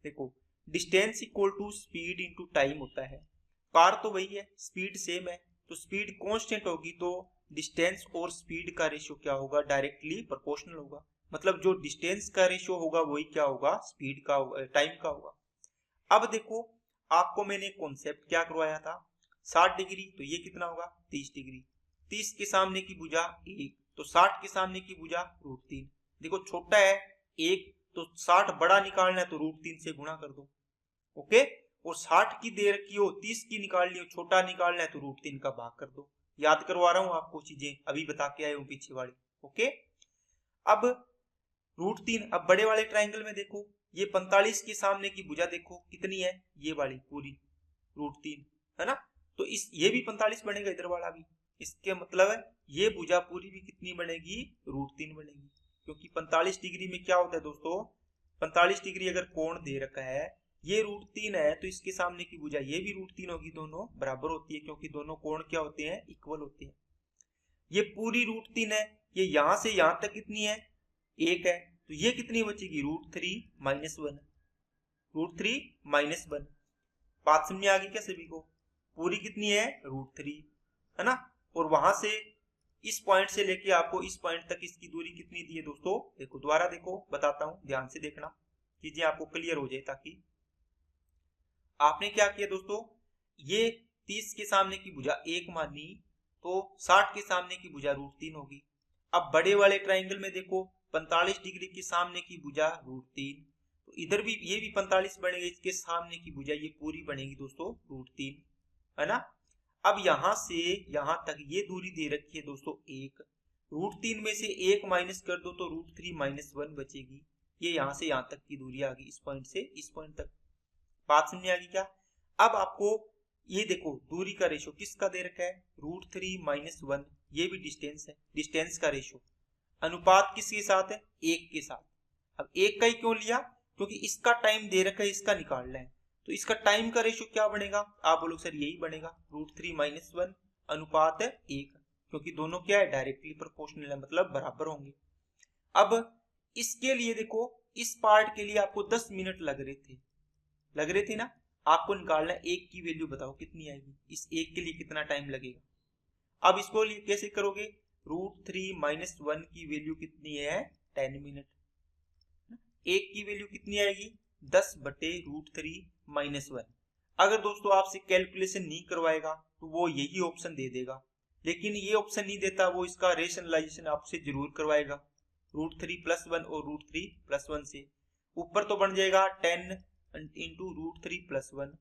देखो distance equal to speed into time होता है। कार तो वही है, स्पीड सेम है, तो स्पीड कांस्टेंट होगी तो डिस्टेंस और स्पीड का रेशियो क्या होगा, डायरेक्टली प्रोपोर्शनल होगा। मतलब जो डिस्टेंस का रेशियो होगा वही क्या होगा, स्पीड का होगा, टाइम का होगा। अब देखो आपको मैंने कॉन्सेप्ट क्या करवाया था, 60 डिग्री, तो ये कितना होगा 30 डिग्री, 30 के सामने की भुजा 1, तो 60 के सामने की भुजा √3। देखो छोटा है 1, तो 60 बड़ा निकालना है तो √3 से गुणा कर दो, ओके। और 60 की दे रखी हो, 30 की निकालनी हो, छोटा निकालना है तो √3 का भाग कर दो। याद करवा रहा हूं आपको, चीजें अभी बता के आए हूं पीछे वाली, ओके। अब √3, अब बड़े वाले ट्राइंगल में देखो, ये 45 के सामने की भुजा देखो कितनी है, ये वाली पूरी √3, है ना, तो इस ये भी 45 बनेगा, इधर वाला भी, इसके मतलब है ये भुजा पूरी भी कितनी बनेगी, √3 बनेगी। क्योंकि 45 डिग्री में क्या होता है दोस्तों, 45 डिग्री अगर कोण दे रखा है, ये √3 है, तो इसके सामने की भुजा ये भी √3 होगी, दोनों बराबर होती है, क्योंकि दोनों कोण क्या होते हैं, इक्वल होते हैं। ये पूरी √3 है, ये यहां से यहां तक कितनी है, 1 है, तो ये कितनी बचेगी, √3 - 1, √3 - 1। बात समझ आ गई क्या सभी को? पूरी कितनी है, √3, है ना, और वहां से इस पॉइंट से लेके आपको इस पॉइंट तक इसकी दूरी कितनी दी है दोस्तों, देखो दोबारा देखो, बताता हूं, ध्यान से देखना, चीजें आपको क्लियर हो जाए। ताकि आपने क्या किया दोस्तों, ये 30 के सामने की भुजा 1 मानी, तो 60 के सामने की भुजा √3 होगी। अब बड़े वाले ट्राइंगल में देखो 45 डिग्री के सामने की भुजा √3, तो इधर भी ये भी 45 बनेगा, इसके सामने की भुजा ये पूरी बनेगी दोस्तों √3, है ना। अब यहां से यहां तक ये दूरी दे रखी है दोस्तों 1, √3 में से 1 माइनस कर दो तो √3 - 1 बचेगी। ये यहां से यहां तक की दूरी आ गई, इस पॉइंट से इस पॉइंट तक। बात समझ आ गई क्या। अब आपको ये देखो दूरी का रेशो किसका दे रखा है, √3 - 1, ये भी डिस्टेंस है, डिस्टेंस का रेशो अनुपात किसके साथ है, 1 के साथ। अब 1 का ही क्यों लिया, क्योंकि इसका टाइम दे रखा है, इसका निकालना है, तो इसका टाइम का रेशो क्या बनेगा, आप बोलो सर यही बनेगा, √3 - 1 अनुपात 1, क्योंकि दोनों क्या है, डायरेक्टली प्रोपोर्शनल है, मतलब बराबर होंगे। अब इसके लिए देखो, इस पार्ट के लिए आपको 10 मिनट लग रहे थे ना, आपको निकालना है 1 की वैल्यू, बताओ कितनी आएगी, इस 1 के लिए कितना टाइम लगेगा। अब इसको कैसे करोगे, √3 - 1 की वैल्यू कितनी है, 10 मिनट। 1 की वैल्यू कितनी आएगी, 10/√3 - 1। अगर दोस्तों आपसे कैलकुलेशन नहीं करवाएगा तो वो यही ऑप्शन दे देगा, लेकिन ये ऑप्शन नहीं देता, वो इसका रेशनलाइजेशन आपसे जरूर करवाएगा, √3 + 1 और √3 + 1 से। ऊपर तो बन जाएगा 10 × √3 + 1,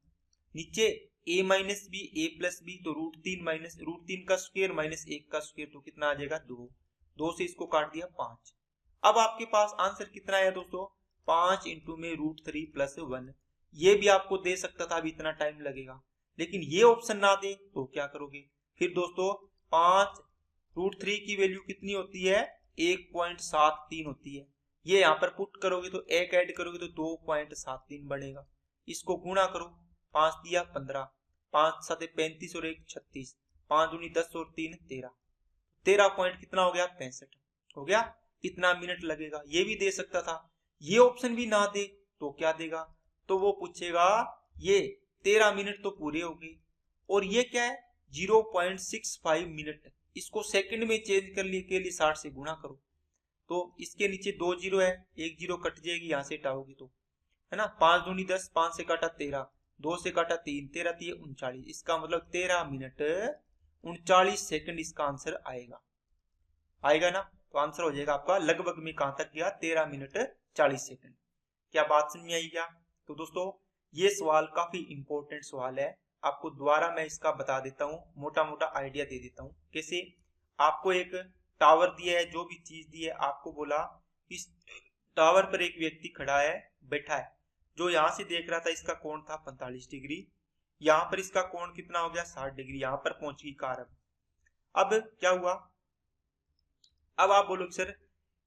नीचे a - b a + b, तो √3 का स्क्वायर - 1 का स्क्वायर, तो कितना आ जाएगा 2, 2 से इसको काट दिया 5। अब आपके पास आंसर कितना आया दोस्तों, 5 × में √3 + 1। ये भी आपको दे सकता था, अभी इतना टाइम लगेगा, लेकिन ये ऑप्शन ना दे तो क्या करोगे फिर दोस्तों, 5 √3 की वैल्यू कितनी होती है, 1.73 होती है। ये यहाँ पर पुट करोगे तो 1 ऐड करोगे तो 2.73 बनेगा। इसको गुणा करो, 5 दिया 15, 5 × 7 = 35 और 1 = 36, 5 दूनी 10 और 3 13, 13 पॉइंट कितना हो गया, 65 हो गया। कितना मिनट लगेगा, ये भी दे सकता था। ये ऑप्शन भी ना दे तो क्या देगा, तो वो पूछेगा ये 13 मिनट तो पूरे हो गए, और ये क्या है 0.65 मिनट, इसको सेकंड में चेंज करने के लिए 60 से गुणा करो, तो इसके नीचे 2 जीरो है, 1 जीरो कट जाएगी, यहां से हटाओगे तो, है ना, 5 दूनी 10, 5 से काटा 13, 2 से काटा 3, 13 3 39, इसका मतलब 13 मिनट 39 सेकंड इसका आंसर आएगा ना। तो आंसर हो जाएगा आपका लगभग में कहां तक गया, 13 मिनट 40 सेकंड। क्या बात समझ में आई क्या। तो दोस्तों ये सवाल काफी इंपॉर्टेंट सवाल है, आपको दोबारा मैं इसका बता देता हूँ, मोटा मोटा आइडिया दे देता हूँ। कैसे, आपको एक टावर दिया है, जो भी चीज दी है, आपको बोला इस टावर पर एक व्यक्ति खड़ा है, बैठा है, जो यहाँ से देख रहा था इसका कोण था 45 डिग्री, यहाँ पर इसका कोण कितना हो गया 60 डिग्री, यहाँ पर पहुंची कार। अब क्या हुआ, अब आप बोलोगे सर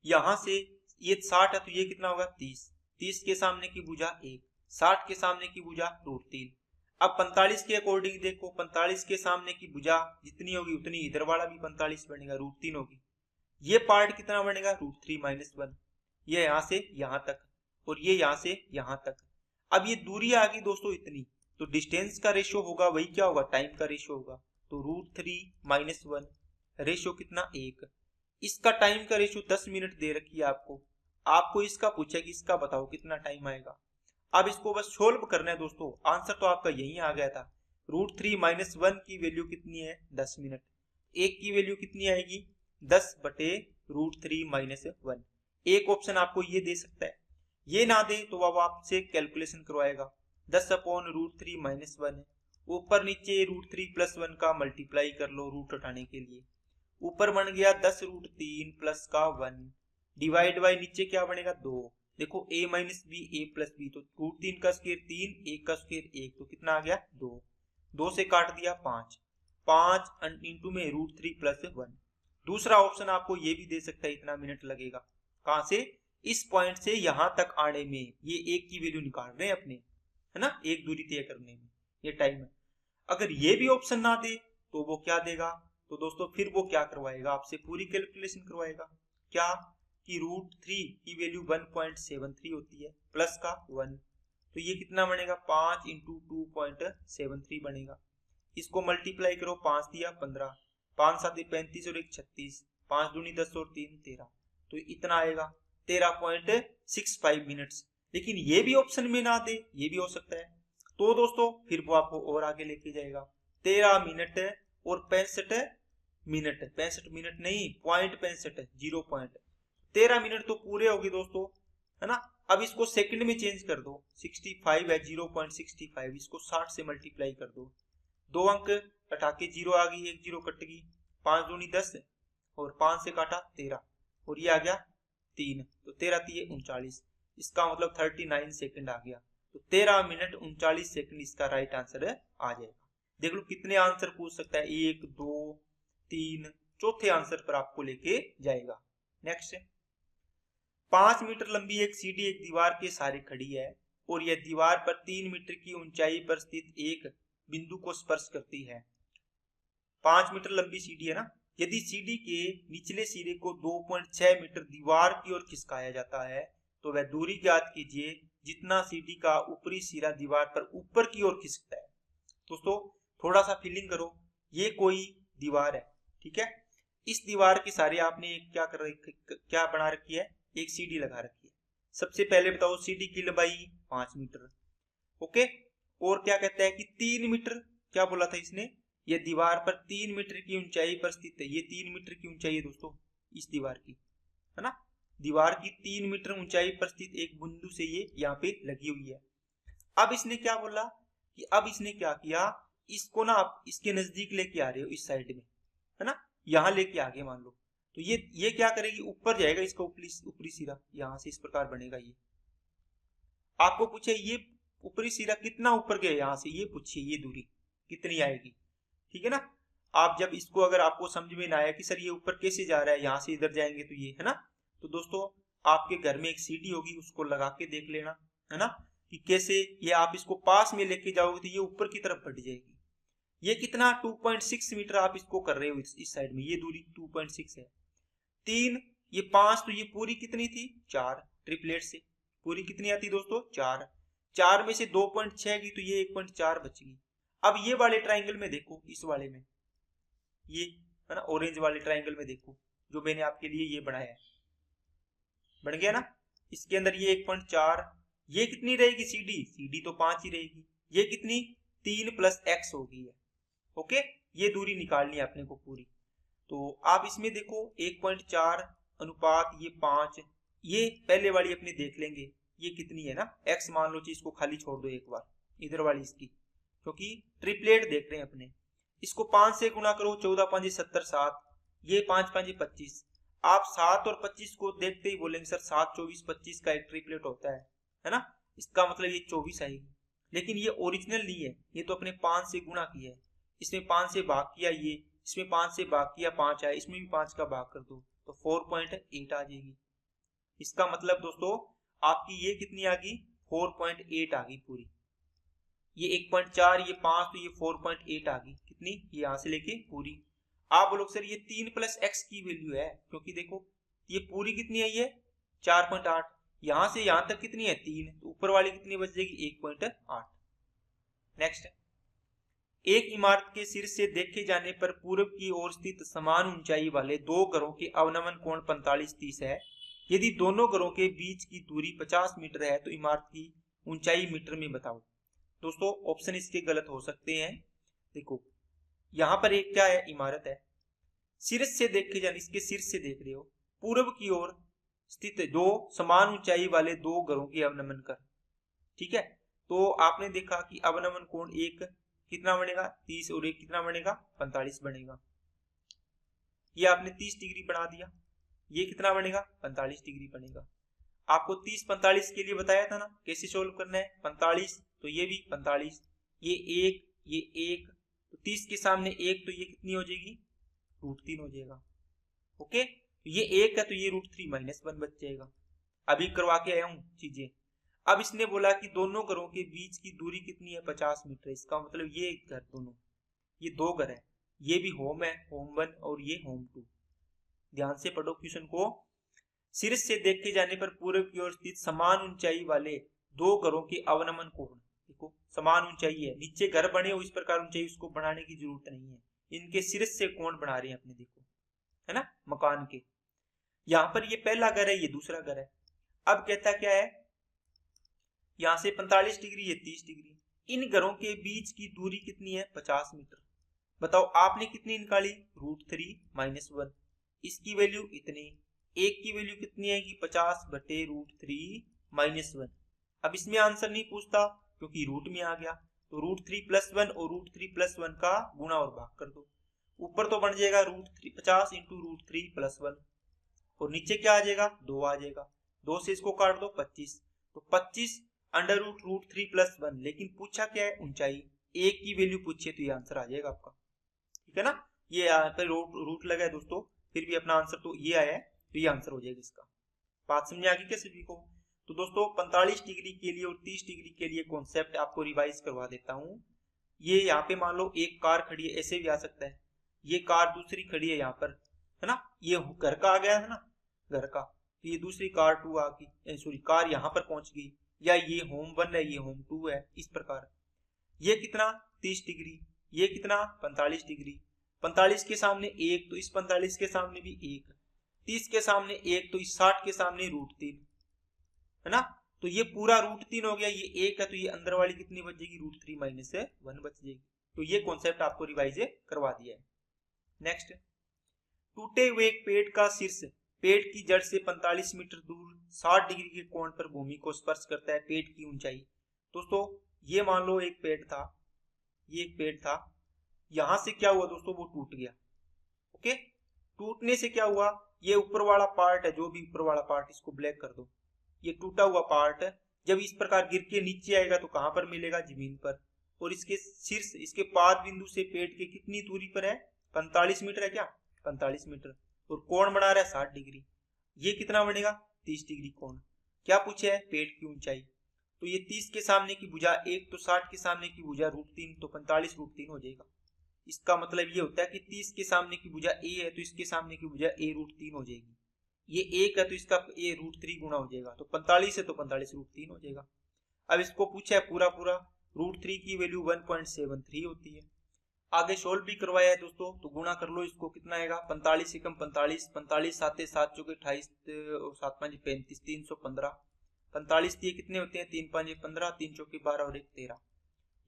यहां से ये 60 है तो ये कितना होगा 30, 30 के सामने की भुजा 1, 60 के सामने की भुजा √3। अब 45 के अकॉर्डिंग देखो, 45 के सामने की भुजा जितनी होगी उतनी इधर वाला भी 45 बनेगा, √3 होगी। ये पार्ट कितना बनेगा, √3 - 1, ये यहां से यहां तक, और ये यहां से यहां तक। अब ये दूरी आ गई दोस्तों इतनी, तो डिस्टेंस का रेशियो होगा वही क्या होगा, टाइम का रेशियो होगा, तो √3 - 1 रेशियो कितना 1। इसका टाइम का रेशियो 10 मिनट दे रखी है आपको इसका पूछा कि इसका बताओ कितना टाइम आएगा। अब इसको बस सोल्व करना है दोस्तों, आंसर तो आपका यही आ गया था। √3 - 1 की वैल्यू कितनी है, 10 मिनट। 1 की वैल्यू कितनी आएगी, 10/√3 - 1। एक ऑप्शन आपको ये दे सकता है, ये ना दे तो अब आपसे कैलकुलेशन करवाएगा, 10/√3 - 1 है, ऊपर नीचे √3 + 1 का मल्टीप्लाई कर लो रूट हटाने के लिए, ऊपर बन गया 10√3 प्लस का 1 डिवाइड बाई नीचे क्या बनेगा 2। देखो a - b a + b, तो √3 का स्क्वायर 3, 1 का स्क्वायर 1, तो कितना आ गया 2, 2 से काट दिया 5, 5 इंटू में √3 + 1। दूसरा ऑप्शन आपको ये भी दे सकता है इतना मिनट लगेगा, कहां से, इस पॉइंट से यहां तक आने में, ये 1 की वैल्यू निकाल रहे हैं अपने, है ना, एक दूरी तय करने में ये टाइम है। अगर ये भी ऑप्शन ना दे तो वो क्या देगा, तो दोस्तों फिर वो क्या करवाएगा, आपसे पूरी कैलकुलेशन करवाएगा, क्या कि √3 की वैल्यू 1.73 होती है प्लस का 1, तो ये कितना बनेगा 5 × 2.73 बनेगा। इसको मल्टीप्लाई करो, 5 दिया 15, 5 7 35 और 1 36, 5 दूनी 10 और 3 13, तो इतना आएगा 13.65 मिनट्स। लेकिन ये भी ऑप्शन में ना दे, ये भी हो सकता है। तो दोस्तों फिर वो आपको और आगे लेके जाएगा, 13 मिनट और 65 मिनट, 65 मिनट नहीं, पॉइंट 65, 0 पॉइंट, 13 मिनट तो पूरे होगी दोस्तों, है ना। अब इसको सेकंड में चेंज कर दो, 65 है, 0.65, इसको 60 से मल्टीप्लाई कर दो, 2 अंक हटा के 0 आ गई, 1 0 कट गई, 5 दूनी 10 और 5 से काटा 13 और ये आ गया 3, तो 13 3 39, इसका मतलब 39 सेकंड आ गया। तो 13 मिनट 39 सेकंड इसका राइट आंसर आ जाएगा। देख लो कितने आंसर पूछ सकता है, 1 2 3, चौथे आंसर पर आपको लेके जाएगा। नेक्स्ट, 5 मीटर लंबी एक सीढ़ी एक दीवार के सहारे खड़ी है और यह दीवार पर 3 मीटर की ऊंचाई पर स्थित एक बिंदु को स्पर्श करती है। 5 मीटर लंबी सीढ़ी है ना, यदि सीढ़ी के निचले सिरे को 2.6 मीटर दीवार की ओर खिसकाया जाता है तो वह दूरी ज्ञात कीजिए जितना सीढ़ी का ऊपरी सिरा दीवार पर ऊपर की ओर खिसकता है। दोस्तों थोड़ा सा फीलिंग करो, ये कोई दीवार है, ठीक है। इस दीवार के सहारे आपने क्या बना रखी है, एक सीढ़ी लगा रखी है। सबसे पहले बताओ सीढ़ी की लंबाई 5 मीटर, ओके। और क्या कहता है कि 3 मीटर, क्या बोला था इसने, यह दीवार पर 3 मीटर की ऊंचाई पर स्थित है। ये 3 मीटर की ऊंचाई है दोस्तों इस दीवार की, है ना। दीवार की 3 मीटर ऊंचाई पर स्थित एक बिंदु से ये यहाँ पे लगी हुई है। अब इसने क्या बोला कि अब इसने क्या किया, इसको ना आप इसके नजदीक लेके आ रहे हो, इस साइड में, है ना, यहाँ लेके आगे मान लो, तो ये क्या करेगी, ऊपर जाएगा, इसका ऊपरी सिरा यहाँ से इस प्रकार बनेगा। ये आपको पूछे ये ऊपरी सिरा कितना ऊपर गया यहाँ से, ये पूछिए ये दूरी कितनी आएगी, ठीक है ना। आप जब इसको अगर आपको समझ में ना आया कि सर ये ऊपर कैसे जा रहा है, यहाँ से इधर जाएंगे तो ये, है ना, तो दोस्तों आपके घर में एक सीढ़ी होगी, उसको लगा के देख लेना, है ना, कि कैसे ये आप इसको पास में लेके जाओगे तो ये ऊपर की तरफ बढ़ जाएगी। ये कितना 2.6 मीटर आप इसको कर रहे हो इस साइड में, ये दूरी 2.6 है। 3 ये 5, तो ये पूरी कितनी थी 4, ट्रिपलेट से पूरी कितनी आती दोस्तों 4, 4 में से 2.6 की तो ये 1.4 बच गई। अब ये वाले ट्राइंगल में देखो, इस वाले में, ये है ना ऑरेंज वाले ट्राइंगल में देखो जो मैंने आपके लिए ये बनाया है, बन गया ना। इसके अंदर ये 1.4, ये कितनी रहेगी सीडी तो 5 ही रहेगी, ये कितनी 3 + x होगी है, ओके। ये दूरी निकालनी है अपने को पूरी। तो आप इसमें देखो 1.4 अनुपात ये 5, ये पहले वाली अपने देख लेंगे ये कितनी है ना, x मान लो, इसको खाली छोड़ दो एक बार इधर वाली इसकी, क्योंकि ट्रिपलेट देख रहे हैं अपने। इसको 5 से गुना करो, 14 5 70, 7, ये 5 5 25। आप 7 और 25 को देखते ही बोलेंगे सर 7 24 25 का एक ट्रिपलेट होता है ना, इसका मतलब ये 24 आएगी। लेकिन ये ओरिजिनल नहीं है, ये तो अपने 5 से गुणा किया है, इसमें 5 से भाग किया, ये इसमें 5 से भाग किया 5 आया, इसमें भी 5 का भाग कर दो तो 4.8 आ जाएगी। इसका मतलब दोस्तों आपकी ये कितनी आ गई 4.8 आ गई पूरी। ये 1.4 ये 5 तो ये 4.8 आ गई, कितनी ये यहाँ से लेके पूरी। आप बोलोगे सर ये 3 + x की वैल्यू है, क्योंकि देखो ये पूरी कितनी है, ये 4.8, यहां से यहां तक कितनी है 3, तो ऊपर वाली कितनी बच जाएगी 1.8। नेक्स्ट, एक इमारत के शीर्ष से देखे जाने पर पूर्व की ओर स्थित समान ऊंचाई वाले दो घरों के अवनमन कोण 45-30 है। यदि दोनों घरों के बीच की दूरी 50 मीटर है तो इमारत की ऊंचाई मीटर में बताओ। दोस्तों ऑप्शन इसके गलत हो सकते हैं। देखो यहाँ पर एक क्या है, इमारत है, शीर्ष से देखे जाने, इसके शीर्ष से देख रहे हो, पूर्व की ओर स्थित दो समान ऊंचाई वाले दो घरों के अवनमन कर, ठीक है। तो आपने देखा कि अवनमन कोण एक कितना बनेगा 30 और एक कितना बनेगा 45 बनेगा। ये आपने 30 डिग्री बना दिया, ये कितना बनेगा 45 डिग्री बनेगा। आपको 30 45 के लिए बताया था ना कैसे सोल्व करना है, 45 तो ये भी 45, ये एक तो 30 के सामने एक, तो ये कितनी हो जाएगी √3 हो जाएगा, ओके। तो ये एक है तो ये √3 -1 बच जाएगा। अभी करवा के आया हूं चीजें। अब इसने बोला कि दोनों घरों के बीच की दूरी कितनी है 50 मीटर, इसका मतलब ये घर दोनों, ये दो घर है, ये भी होम है, होम 1 और ये होम 2। ध्यान से पढ़ो क्वेश्चन को। शीर्ष से देखे जाने पर पूर्व की ओर स्थित समान ऊंचाई वाले दो घरों के अवनमन कोण, देखो समान ऊंचाई है, नीचे घर बने हो इस प्रकार ऊंचाई उसको बढ़ाने की जरूरत नहीं है, इनके शीर्ष से कोण बना रहे हैं अपने, देखो है ना, मकान के। यहाँ पर ये पहला घर है, ये दूसरा घर है। अब कहता क्या है, यहाँ से 45 डिग्री, ये 30 डिग्री, इन घरों के बीच की दूरी कितनी है, 50 मीटर। बताओ आपने कितनी निकाली, √3 - 1, इसकी वैल्यू इतनी, एक की वैल्यू कितनी आएगी, 50/√3 - 1। अब इसमें आंसर नहीं पूछता क्योंकि रूट में आ गया, तो √3 + 1 और √3 + 1 का गुणा और भाग कर दो। ऊपर तो बन जाएगा √3 50 × √3 + 1, और नीचे क्या आ जाएगा, 2 आ जाएगा। 2 से इसको काट दो, 25, तो 25/√3 + 1। लेकिन पूछा क्या है, ऊंचाई, एक की वैल्यू पूछिए तो ये आंसर आ जाएगा आपका, ठीक है ना। ये यहाँ पे रूट लगा है दोस्तों, फिर भी अपना आंसर तो ये आया है, तो ये आंसर हो जाएगा इसका। बात समझ आ गई क्या सभी को। तो दोस्तों 45 डिग्री के लिए और 30 डिग्री के लिए कॉन्सेप्ट आपको रिवाइज करवा देता हूँ। ये यहाँ पे मान लो एक कार खड़ी है, ऐसे भी आ सकता है, ये कार दूसरी खड़ी है यहाँ पर, है ना, ये घर का आ गया है ना, घर का, तो ये दूसरी कार 2 आ गई, सॉरी कार यहाँ पर पहुंच गई, या ये होम 1 है, ये होम 2 है, इस प्रकार। ये कितना, 30 डिग्री, ये कितना, 45 डिग्री। 45 के सामने 1, तो इस 45 के सामने भी 1, 30 के सामने 1, तो इस 60 के सामने √3, है ना। तो ये पूरा √3 हो गया, ये 1 है, तो ये अंदर वाली कितनी बच जाएगी, √3 - 1 बच जाएगी। तो ये कॉन्सेप्ट आपको रिवाइज करवा दिया है। नेक्स्ट, टूटे हुए एक पेड़ का शीर्ष पेड़ की जड़ से 45 मीटर दूर 60 डिग्री के कोण पर भूमि को स्पर्श करता है। पेड़ की ऊंचाई, दोस्तों ये मान लो एक पेड़ था, ये एक पेड़ था, यहां से क्या हुआ दोस्तों, वो टूट गया। ओके, टूटने से क्या हुआ, ये ऊपर वाला पार्ट है, जो भी ऊपर वाला पार्ट, इसको ब्लैक कर दो, ये टूटा हुआ पार्ट जब इस प्रकार गिर के नीचे आएगा तो कहां पर मिलेगा, जमीन पर। और इसके शीर्ष, इसके पाद बिंदु से पेड़ के कितनी दूरी पर है, 45 मीटर है क्या, 45 मीटर, और कोण बना रहा है 60 डिग्री। ये कितना बनेगा, 30 डिग्री कोण। क्या पूछे है, पेड़ की ऊंचाई, तो ये 30 के सामने की भुजा 1, तो 60 के सामने की भुजा √3, तो 45 √3 हो जाएगा। इसका मतलब ये होता है कि 30 के सामने की भुजा a है, तो इसके सामने की भुजा a √3 हो जाएगी। ये 1 है, तो इसका a √3 गुना हो जाएगा, तो 45 है, तो 45 √3 हो जाएगा। अब इसको पूछा है पूरा पूरा, √3 की वैल्यू 1.73 होती है। आगे सोल्व भी करवाया है दोस्तों, तो गुणा कर लो इसको, कितना आएगा, 45 एकम 45, 45 साते 7 चौके 28 और 7 5 35, 315। 45 दिए कितने होते हैं, 3 5 15, 3 चौके 12 और 1 13।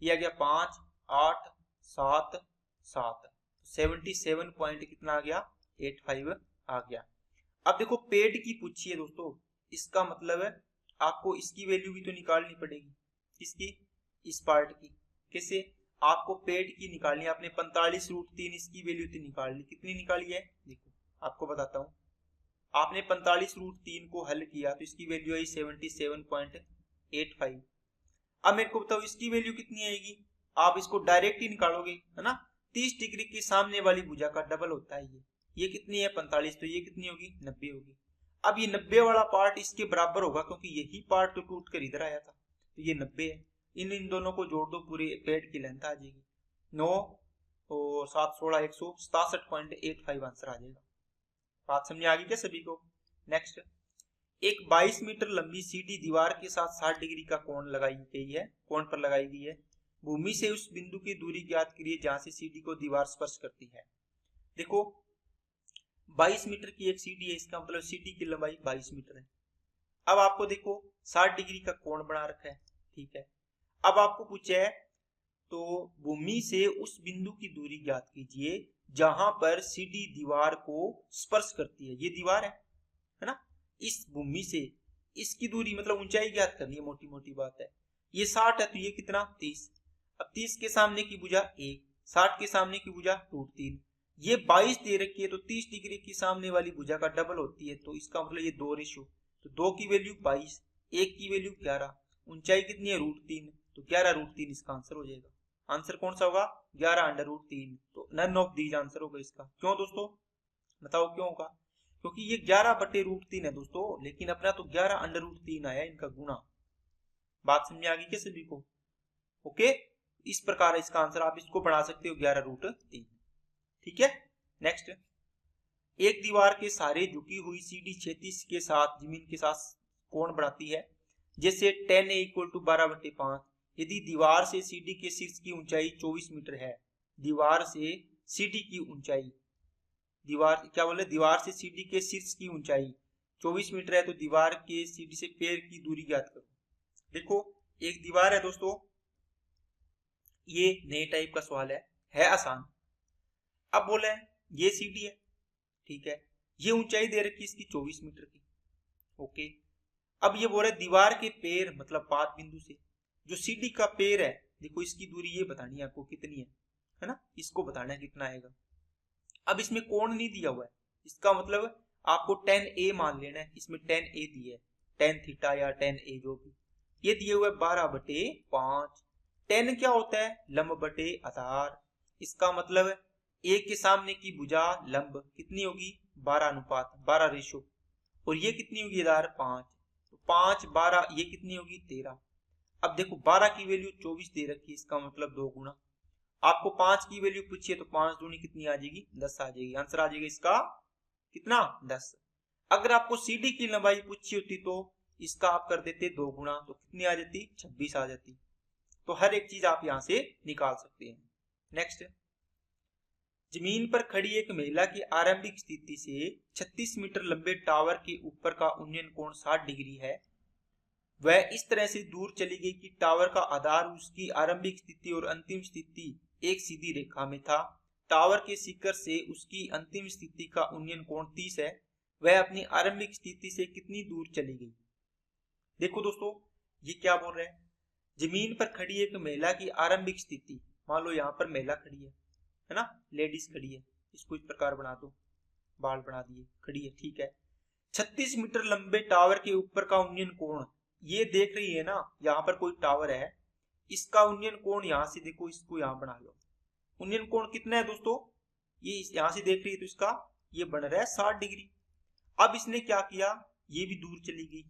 ये आ गया 5 8 7 7, 77 पॉइंट कितना आ गया, 85 आ गया। अब देखो पेड़ की पूछी है दोस्तों, इसका मतलब है आपको इसकी वैल्यू भी तो निकालनी पड़ेगी, इसकी, इस पार्ट की। कैसे, आपको पेड़ की निकालनी है, आपने 45 √3 इसकी वैल्यू तो निकाल ली, कितनी निकाली है, देखो आपको बताता हूं। आपने 45 √3 को हल किया तो इसकी वैल्यू आई 77.85। अब मेरे को बताओ इसकी वैल्यू कितनी आएगी, आप इसको डायरेक्ट ही निकालोगे, है ना। 30 डिग्री के सामने वाली भुजा का डबल होता है ये कितनी है, 45, तो ये कितनी होगी, 90 होगी। अब ये 90 वाला पार्ट इसके बराबर होगा, क्योंकि यही पार्ट तो टूट कर इधर आया था, तो ये 90 है। इन दोनों को जोड़ दो, पूरे पेड़ की लेंथ आ जाएगी 9 और 7 16 167.85 आंसर आ जाएगा। बात समझ आ गई क्या सभी को। नेक्स्ट, एक 22 मीटर लंबी सीढ़ी दीवार के साथ 60 डिग्री का कोण लगाई गई है, कोण पर लगाई गई है। भूमि से उस बिंदु की दूरी ज्ञात करिए जहां से सीढ़ी को दीवार स्पर्श करती है। देखो 22 मीटर की एक सीढ़ी है, इसका मतलब सीढ़ी की लंबाई 22 मीटर है। अब आपको देखो 60 डिग्री का कोण बना रखा है, ठीक है। अब आपको पूछा है, तो भूमि से उस बिंदु की दूरी ज्ञात कीजिए जहां पर सीढ़ी दीवार को स्पर्श करती है। ये दीवार है ना, इस भूमि से इसकी दूरी मतलब ऊंचाई ज्ञात करनी है, मोटी मोटी बात है। ये 60 है, तो ये कितना, 30। अब 30 के सामने की भुजा 1, 60 के सामने की भुजा √3, ये 22 दे रखी है, तो 30 डिग्री की सामने वाली भुजा का डबल होती है, तो इसका मतलब ये 2 रेशो, तो 2 की वैल्यू 22, 1 की वैल्यू 11, ऊंचाई कितनी है, √3, तो 11 √3 इसका आंसर हो जाएगा। आंसर कौन सा होगा, 11/√3, तो नन ऑफ दीज आंसर होगा इसका। क्यों दोस्तों, बताओ क्यों होगा, क्योंकि ये 11/√3 है दोस्तों, लेकिन अपना तो 11/√3 आया इनका गुना। बात समझ आ गई क्या सभी को। ओके, इस प्रकार इसका आंसर आप इसको बढ़ा सकते हो 11√3, ठीक है। नेक्स्ट, एक दीवार के सहारे झुकी हुई सीढ़ी क्षैतिज के साथ जमीन के साथ कोण बनाती है, जैसे 10a = 12/5। यदि दीवार से सीढ़ी के शीर्ष की ऊंचाई 24 मीटर है, दीवार से सीडी की ऊंचाई, दीवार क्या बोले, दीवार से सीडी के शीर्ष की ऊंचाई 24 मीटर है, तो दीवार के सीडी से पैर की दूरी ज्ञात करो। देखो एक दीवार है दोस्तों, ये नए टाइप का सवाल है आसान। अब बोले ये सीडी है, ठीक है, ये ऊंचाई दे रखी है इसकी 24 मीटर की, ओके। अब ये बोले दीवार के पैर मतलब पाद बिंदु से जो सीडी का पैर है, देखो इसकी दूरी ये बतानी है आपको कितनी है ना, इसको बताना है कितना आएगा। अब इसमें कोण नहीं दिया हुआ है, इसका मतलब आपको tan a मान लेना है, इसमें tan a दिया है, tan थीटा या tan a जो भी, ये दिए हुए 12/5। tan क्या होता है, लंब बटे आधार, इसका मतलब a के सामने की भुजा लंब कितनी होगी 12:12 रेशो, और ये कितनी होगी आधार 5, तो 5 12 ये कितनी होगी 13। अब देखो 12 की वैल्यू 24 दे रखी है, इसका मतलब 2 गुना, आपको 5 की वैल्यू पूछिए तो 5 दूनी कितनी आ जाएगी 10 आ जाएगी, आंसर आ जाएगा इसका कितना 10। अगर आपको सीडी की लंबाई पूछी होती तो इसका आप कर देते 2 गुना, तो कितनी आ जाती 26 आ जाती। तो हर एक चीज आप यहां से निकाल सकते हैं। नेक्स्ट, जमीन पर खड़ी एक महिला की आरंभिक स्थिति से 36 मीटर लंबे टावर के ऊपर का उन्नयन कोण 60 डिग्री है। वह इस तरह से दूर चली गई कि टावर का आधार उसकी आरंभिक स्थिति और अंतिम स्थिति एक सीधी रेखा में था। टावर के शिखर से उसकी अंतिम स्थिति का उन्नयन कोण 30 है। वह अपनी आरंभिक स्थिति से कितनी दूर चली गई। देखो दोस्तों ये क्या बोल रहे हैं, जमीन पर खड़ी एक महिला की आरंभिक स्थिति, मान लो यहाँ पर महिला खड़ी है ना, लेडीज खड़ी है, इसको इस प्रकार बना दो, बाल बना दिए, खड़ी है, ठीक है। 36 मीटर लंबे टावर के ऊपर का उन्नयन कोण, ये देख रही है ना, यहाँ पर कोई टावर है, इसका उन्नयन कोण यहाँ से देखो, इसको यहाँ बना लो, उन्नयन कोण कितना है दोस्तों, ये यहाँ से देख रही है तो इसका ये बन रहा है 60 डिग्री। अब इसने क्या किया, ये भी दूर चली गई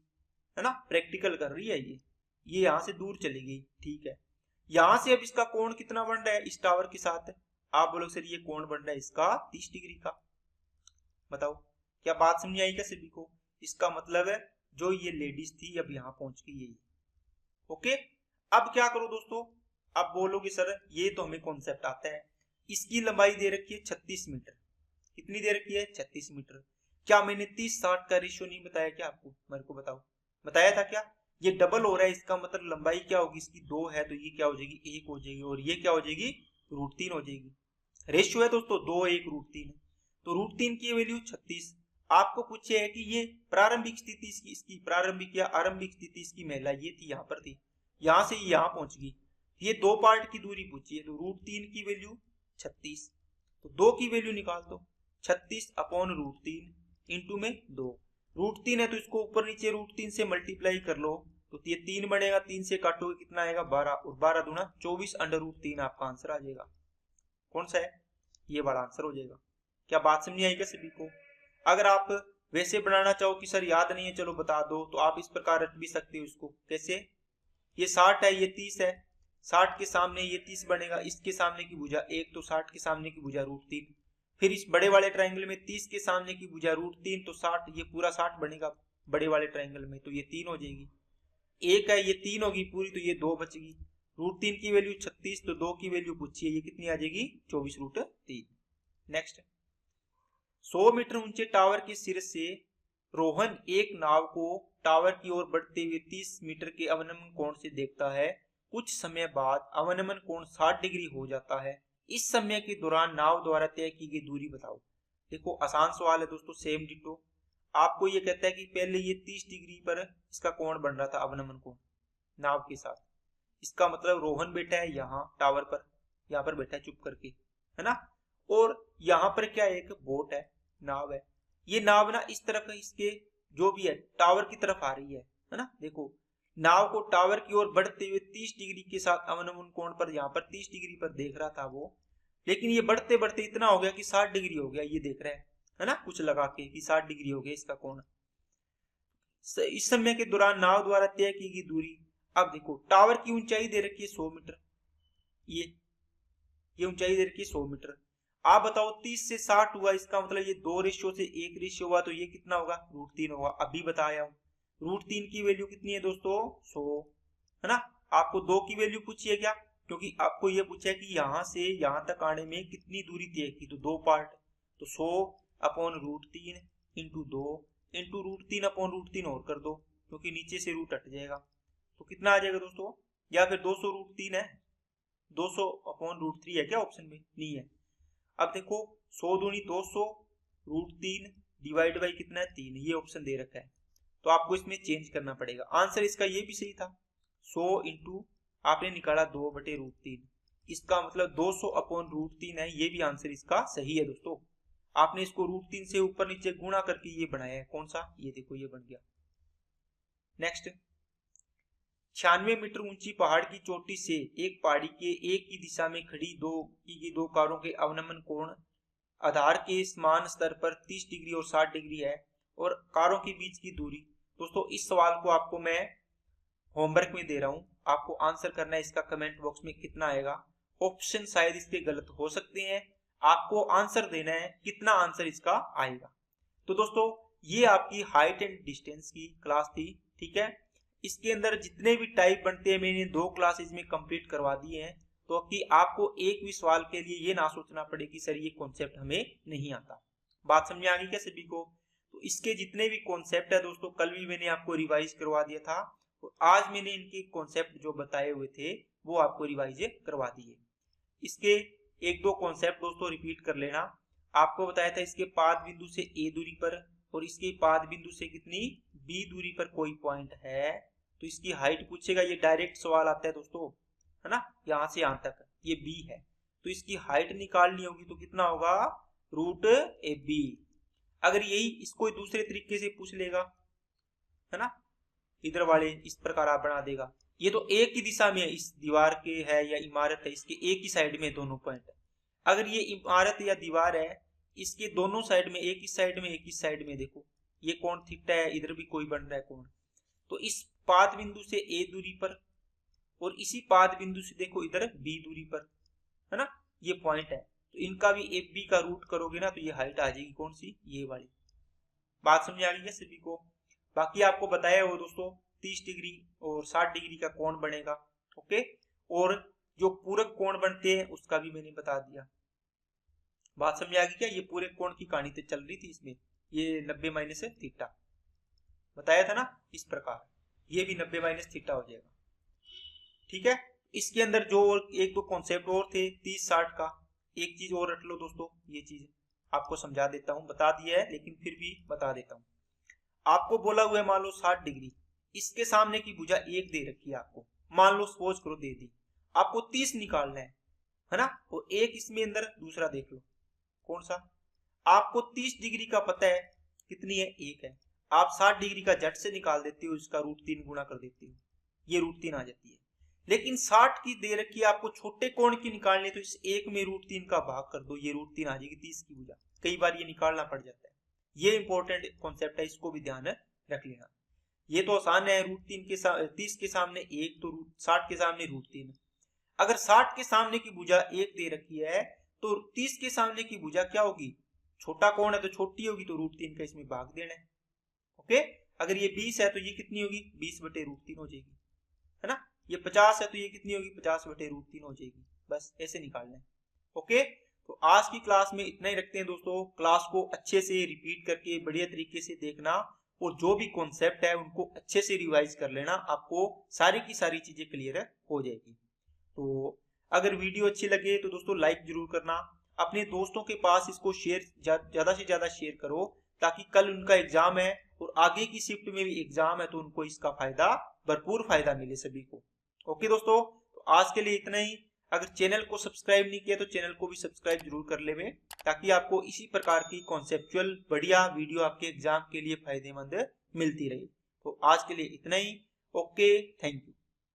है ना, प्रैक्टिकल कर रही है ये यहाँ से दूर चली गई, ठीक है। यहाँ से अब इसका कोण कितना बन रहा है इस टावर के साथ, आप बोलो सर ये कोण बन रहा है इसका 30 डिग्री का। बताओ क्या बात समझ आई क्या सभी को। इसका मतलब है जो ये लेडीज थी अब यहाँ पहुंच गई यही, ओके। अब क्या करो दोस्तों, अब बोलोगे सर ये तो हमें कॉन्सेप्ट आता है, इसकी लंबाई दे रखी है 36 मीटर, कितनी दे रखी है 36 मीटर। क्या मैंने 30-60 का रेशियो नहीं बताया क्या आपको, मेरे को बताओ, बताया था क्या। ये डबल हो रहा है, इसका मतलब लंबाई क्या होगी इसकी 2 है, तो ये क्या हो जाएगी 1 हो जाएगी, और ये क्या हो जाएगी √3 हो जाएगी। रेशियो है दोस्तों 2 1 √3, तो √3 की वैल्यू 36। आपको पूछे है कि ये प्रारंभिक स्थिति इसकी प्रारंभिक या आरंभिक स्थिति इसकी महिला ये थी, यहाँ पर थी, यहाँ से यहाँ पहुंच गई, ये 2 पार्ट की दूरी पूछी है, तो √3 की वैल्यू 36, तो 2 की वैल्यू निकाल दो, 36/√3 इंटू में 2, √3 है तो इसको ऊपर नीचे √3 से मल्टीप्लाई कर लो, तो ये 3 बनेगा, 3 से काटोगे कितना आएगा 12, और 12 दूना 24/√3 आपका आंसर आ जाएगा। कौन सा है, ये वाला आंसर हो जाएगा। क्या बात समझ आएगी सभी को। अगर आप वैसे बनाना चाहो कि सर याद नहीं है चलो बता दो, तो आप इस प्रकार रख भी सकते हो इसको, कैसे, ये 60 है ये 30 है, 60 के सामने ये 30 बनेगा, इसके सामने की भुजा 1, तो 60 के सामने की भुजा √3, फिर इस बड़े वाले ट्रायंगल में 30 के सामने की भुजा √3, तो 60, ये पूरा 60 बनेगा बड़े वाले ट्रायंगल में, तो ये 3 हो जाएगी, 1 है ये 3 होगी पूरी, तो ये 2 बच गई, √3 की वैल्यू 36, तो 2 की वैल्यू पूछी है, ये कितनी आ जाएगी 24√3। नेक्स्ट, 100 मीटर ऊंचे टावर के सिर से रोहन एक नाव को टावर की ओर बढ़ते हुए 30 मीटर के अवनमन कोण से देखता है। कुछ समय बाद अवनमन कोण 60 डिग्री हो जाता है। इस समय के दौरान नाव द्वारा तय की गई दूरी बताओ। देखो आसान सवाल है दोस्तों, सेम डिटो। आपको ये कहता है कि पहले ये 30 डिग्री पर इसका कोण बन रहा था अवनमन कोण नाव के साथ, इसका मतलब रोहन बैठा है यहाँ टावर पर, यहाँ पर बैठा है चुप करके, है ना, और यहाँ पर क्या एक बोट है, नाव है, ये नाव ना इस तरफ इसके जो भी है टावर की तरफ आ रही है ना। देखो नाव को टावर की ओर बढ़ते हुए 30 डिग्री के साथ अवनमन कोण पर, यहाँ पर 30 डिग्री पर देख रहा था वो, लेकिन ये बढ़ते बढ़ते इतना हो गया कि 60 डिग्री हो गया, ये देख रहा है ना, कुछ लगा के कि 60 डिग्री हो गया इसका कोण। इस समय के दौरान नाव द्वारा तय की गई दूरी, अब देखो टावर की ऊंचाई दे रखी है 100 मीटर, ये ऊंचाई दे रखी है 100 मीटर। आप बताओ 30 से 60 हुआ, इसका मतलब ये 2 रेशियो से 1 रेशियो हुआ, तो ये कितना होगा √3 होगा। अभी बताया हूं √3 की वैल्यू कितनी है दोस्तों 100, है ना। आपको 2 की वैल्यू पूछी है क्या क्योंकि आपको ये पूछा है कि यहाँ से यहाँ तक आने में कितनी दूरी तय की, तो 2 पार्ट, तो 100/√3 इंटू 2 इंटू √3 अपॉन √3 और कर दो, क्योंकि नीचे से रूट हट जाएगा, तो कितना आ जाएगा दोस्तों, या फिर 200√3 है, 200/√3 है क्या ऑप्शन में, नहीं है। अब देखो 100 दूनी 200, √3 डिवाइड बाई कितना है 3, ये ऑप्शन दे रखा है, तो आपको इसमें चेंज करना पड़ेगा। आंसर इसका ये भी सही था, 100 इंटू आपने निकाला 2/√3, इसका मतलब 200/√3 है, ये भी आंसर इसका सही है दोस्तों। आपने इसको √3 से ऊपर नीचे गुणा करके ये बनाया है, कौन सा, ये देखो ये बन गया। नेक्स्ट, 96 मीटर ऊंची पहाड़ की चोटी से एक पहाड़ी के एक ही दिशा में खड़ी दो कारों के अवनमन कोण आधार के समान स्तर पर 30 डिग्री और 60 डिग्री है, और कारों के बीच की दूरी। दोस्तों इस सवाल को आपको मैं होमवर्क में दे रहा हूं, आपको आंसर करना है इसका कमेंट बॉक्स में कितना आएगा। ऑप्शन शायद इसके गलत हो सकते हैं, आपको आंसर देना है कितना आंसर इसका आएगा। तो दोस्तों ये आपकी हाइट एंड डिस्टेंस की क्लास थी, ठीक है। इसके अंदर जितने भी टाइप बनते हैं मैंने 2 क्लासेज में कंप्लीट करवा दिए हैं, तो कि आपको एक भी सवाल के लिए ये ना सोचना पड़े कि सर ये कॉन्सेप्ट हमें नहीं आता। बात समझ आ गई क्या सभी को? तो इसके जितने भी कॉन्सेप्ट है दोस्तों, कल भी मैंने आपको रिवाइज करवा दिया था, और आज मैंने इनके कॉन्सेप्ट जो बताए हुए थे वो आपको रिवाइज करवा दिए। इसके 1-2 कॉन्सेप्ट दोस्तों रिपीट कर लेना। आपको बताया था इसके पाद बिंदु से ए दूरी पर और इसके पाद बिंदु से कितनी बी दूरी पर कोई पॉइंट है, तो इसकी हाइट पूछेगा, ये डायरेक्ट सवाल आता है दोस्तों, है ना, यहाँ से यहाँ तक ये बी है, तो इसकी हाइट निकालनी होगी, तो कितना होगा, √AB। अगर यही इसको दूसरे तरीके से पूछ लेगा, है ना, इधर वाले इस प्रकार आप बना देगा, ये तो एक ही दिशा में है, इस दीवार के है या इमारत है, इसके एक ही साइड में दोनों पॉइंट। अगर ये इमारत या दीवार है, इसके दोनों साइड में, एक ही साइड में एक ही साइड में, देखो ये कोण थीटा है, इधर भी कोई बन रहा है कोण, तो इस पाद बिंदु से ए दूरी पर और इसी पाद बिंदु से देखो इधर बी दूरी पर, है ना, ये पॉइंट है, तो इनका भी एफ बी का रूट करोगे ना, तो ये हाइट आ जाएगी कौन सी, ये वाली। बात समझ आ गई है सभी को? बाकी आपको बताया हो दोस्तों 30 डिग्री और 60 डिग्री का कोण बनेगा, ओके, और जो पूरक कोण बनते हैं उसका भी मैंने बता दिया। बात समझ आ गई क्या? ये पूरे कोण की कहानी तो चल रही थी इसमें, ये 90 - थीटा बताया था ना, इस प्रकार ये भी 90 - थीटा हो जाएगा, ठीक है। इसके अंदर जो 1-2 कॉन्सेप्ट और थे 30-60 का, एक चीज और रख लो दोस्तों, ये चीज आपको समझा देता हूं, बता दिया है लेकिन फिर भी बता देता हूं। आपको बोला हुआ है मान लो 60 डिग्री, इसके सामने की भुजा 1 दे रखी है आपको, मान लो सपोज करो दे दी, आपको 30 निकालना है ना, और एक इसमें अंदर दूसरा देख लो कौन सा, आपको 30 डिग्री का पता है कितनी है, 1 है, आप 60 डिग्री का झट से निकाल देते हो, इसका √3 गुणा कर देते हो, ये √3 आ जाती है। लेकिन 60 की दे रखी है, आपको छोटे कोण की निकालनी, तो इस 1 में √3 का भाग कर दो, ये √3 आ जाएगी 30 की भुजा। कई बार ये निकालना पड़ जाता है, ये इंपॉर्टेंट कॉन्सेप्ट है, इसको भी ध्यान रख लेना। ये तो आसान है, √3 के 30 के सामने 1, तो 60 के सामने √3। अगर 60 के सामने की भुजा 1 दे रखी है, तो 30 के सामने की भुजा क्या होगी, छोटा कोण है तो छोटी होगी, तो √3 का इसमें भाग देना है, ओके। अगर ये 20 है तो ये कितनी होगी, 20/√3 हो जाएगी, है ना। ये 50 है तो ये कितनी होगी, 50/√3 हो जाएगी, बस ऐसे निकालना है, ओके। तो आज की क्लास में इतना ही रखते हैं दोस्तों, क्लास को अच्छे से रिपीट करके बढ़िया तरीके से देखना, और जो भी कॉन्सेप्ट है उनको अच्छे से रिवाइज कर लेना, आपको सारी की सारी चीजें क्लियर हो जाएगी। तो अगर वीडियो अच्छी लगे तो दोस्तों लाइक जरूर करना, अपने दोस्तों के पास इसको शेयर ज्यादा से ज्यादा शेयर करो, ताकि कल उनका एग्जाम है और आगे की शिफ्ट में भी एग्जाम है, तो उनको इसका फायदा, भरपूर फायदा मिले सभी को। ओके दोस्तों, तो आज के लिए इतना ही। अगर चैनल को सब्सक्राइब नहीं किया तो चैनल को भी सब्सक्राइब जरूर कर लेवे, ताकि आपको इसी प्रकार की कॉन्सेप्चुअल बढ़िया वीडियो आपके एग्जाम के लिए फायदेमंद मिलती रहे। तो आज के लिए इतना ही, ओके, थैंक यू।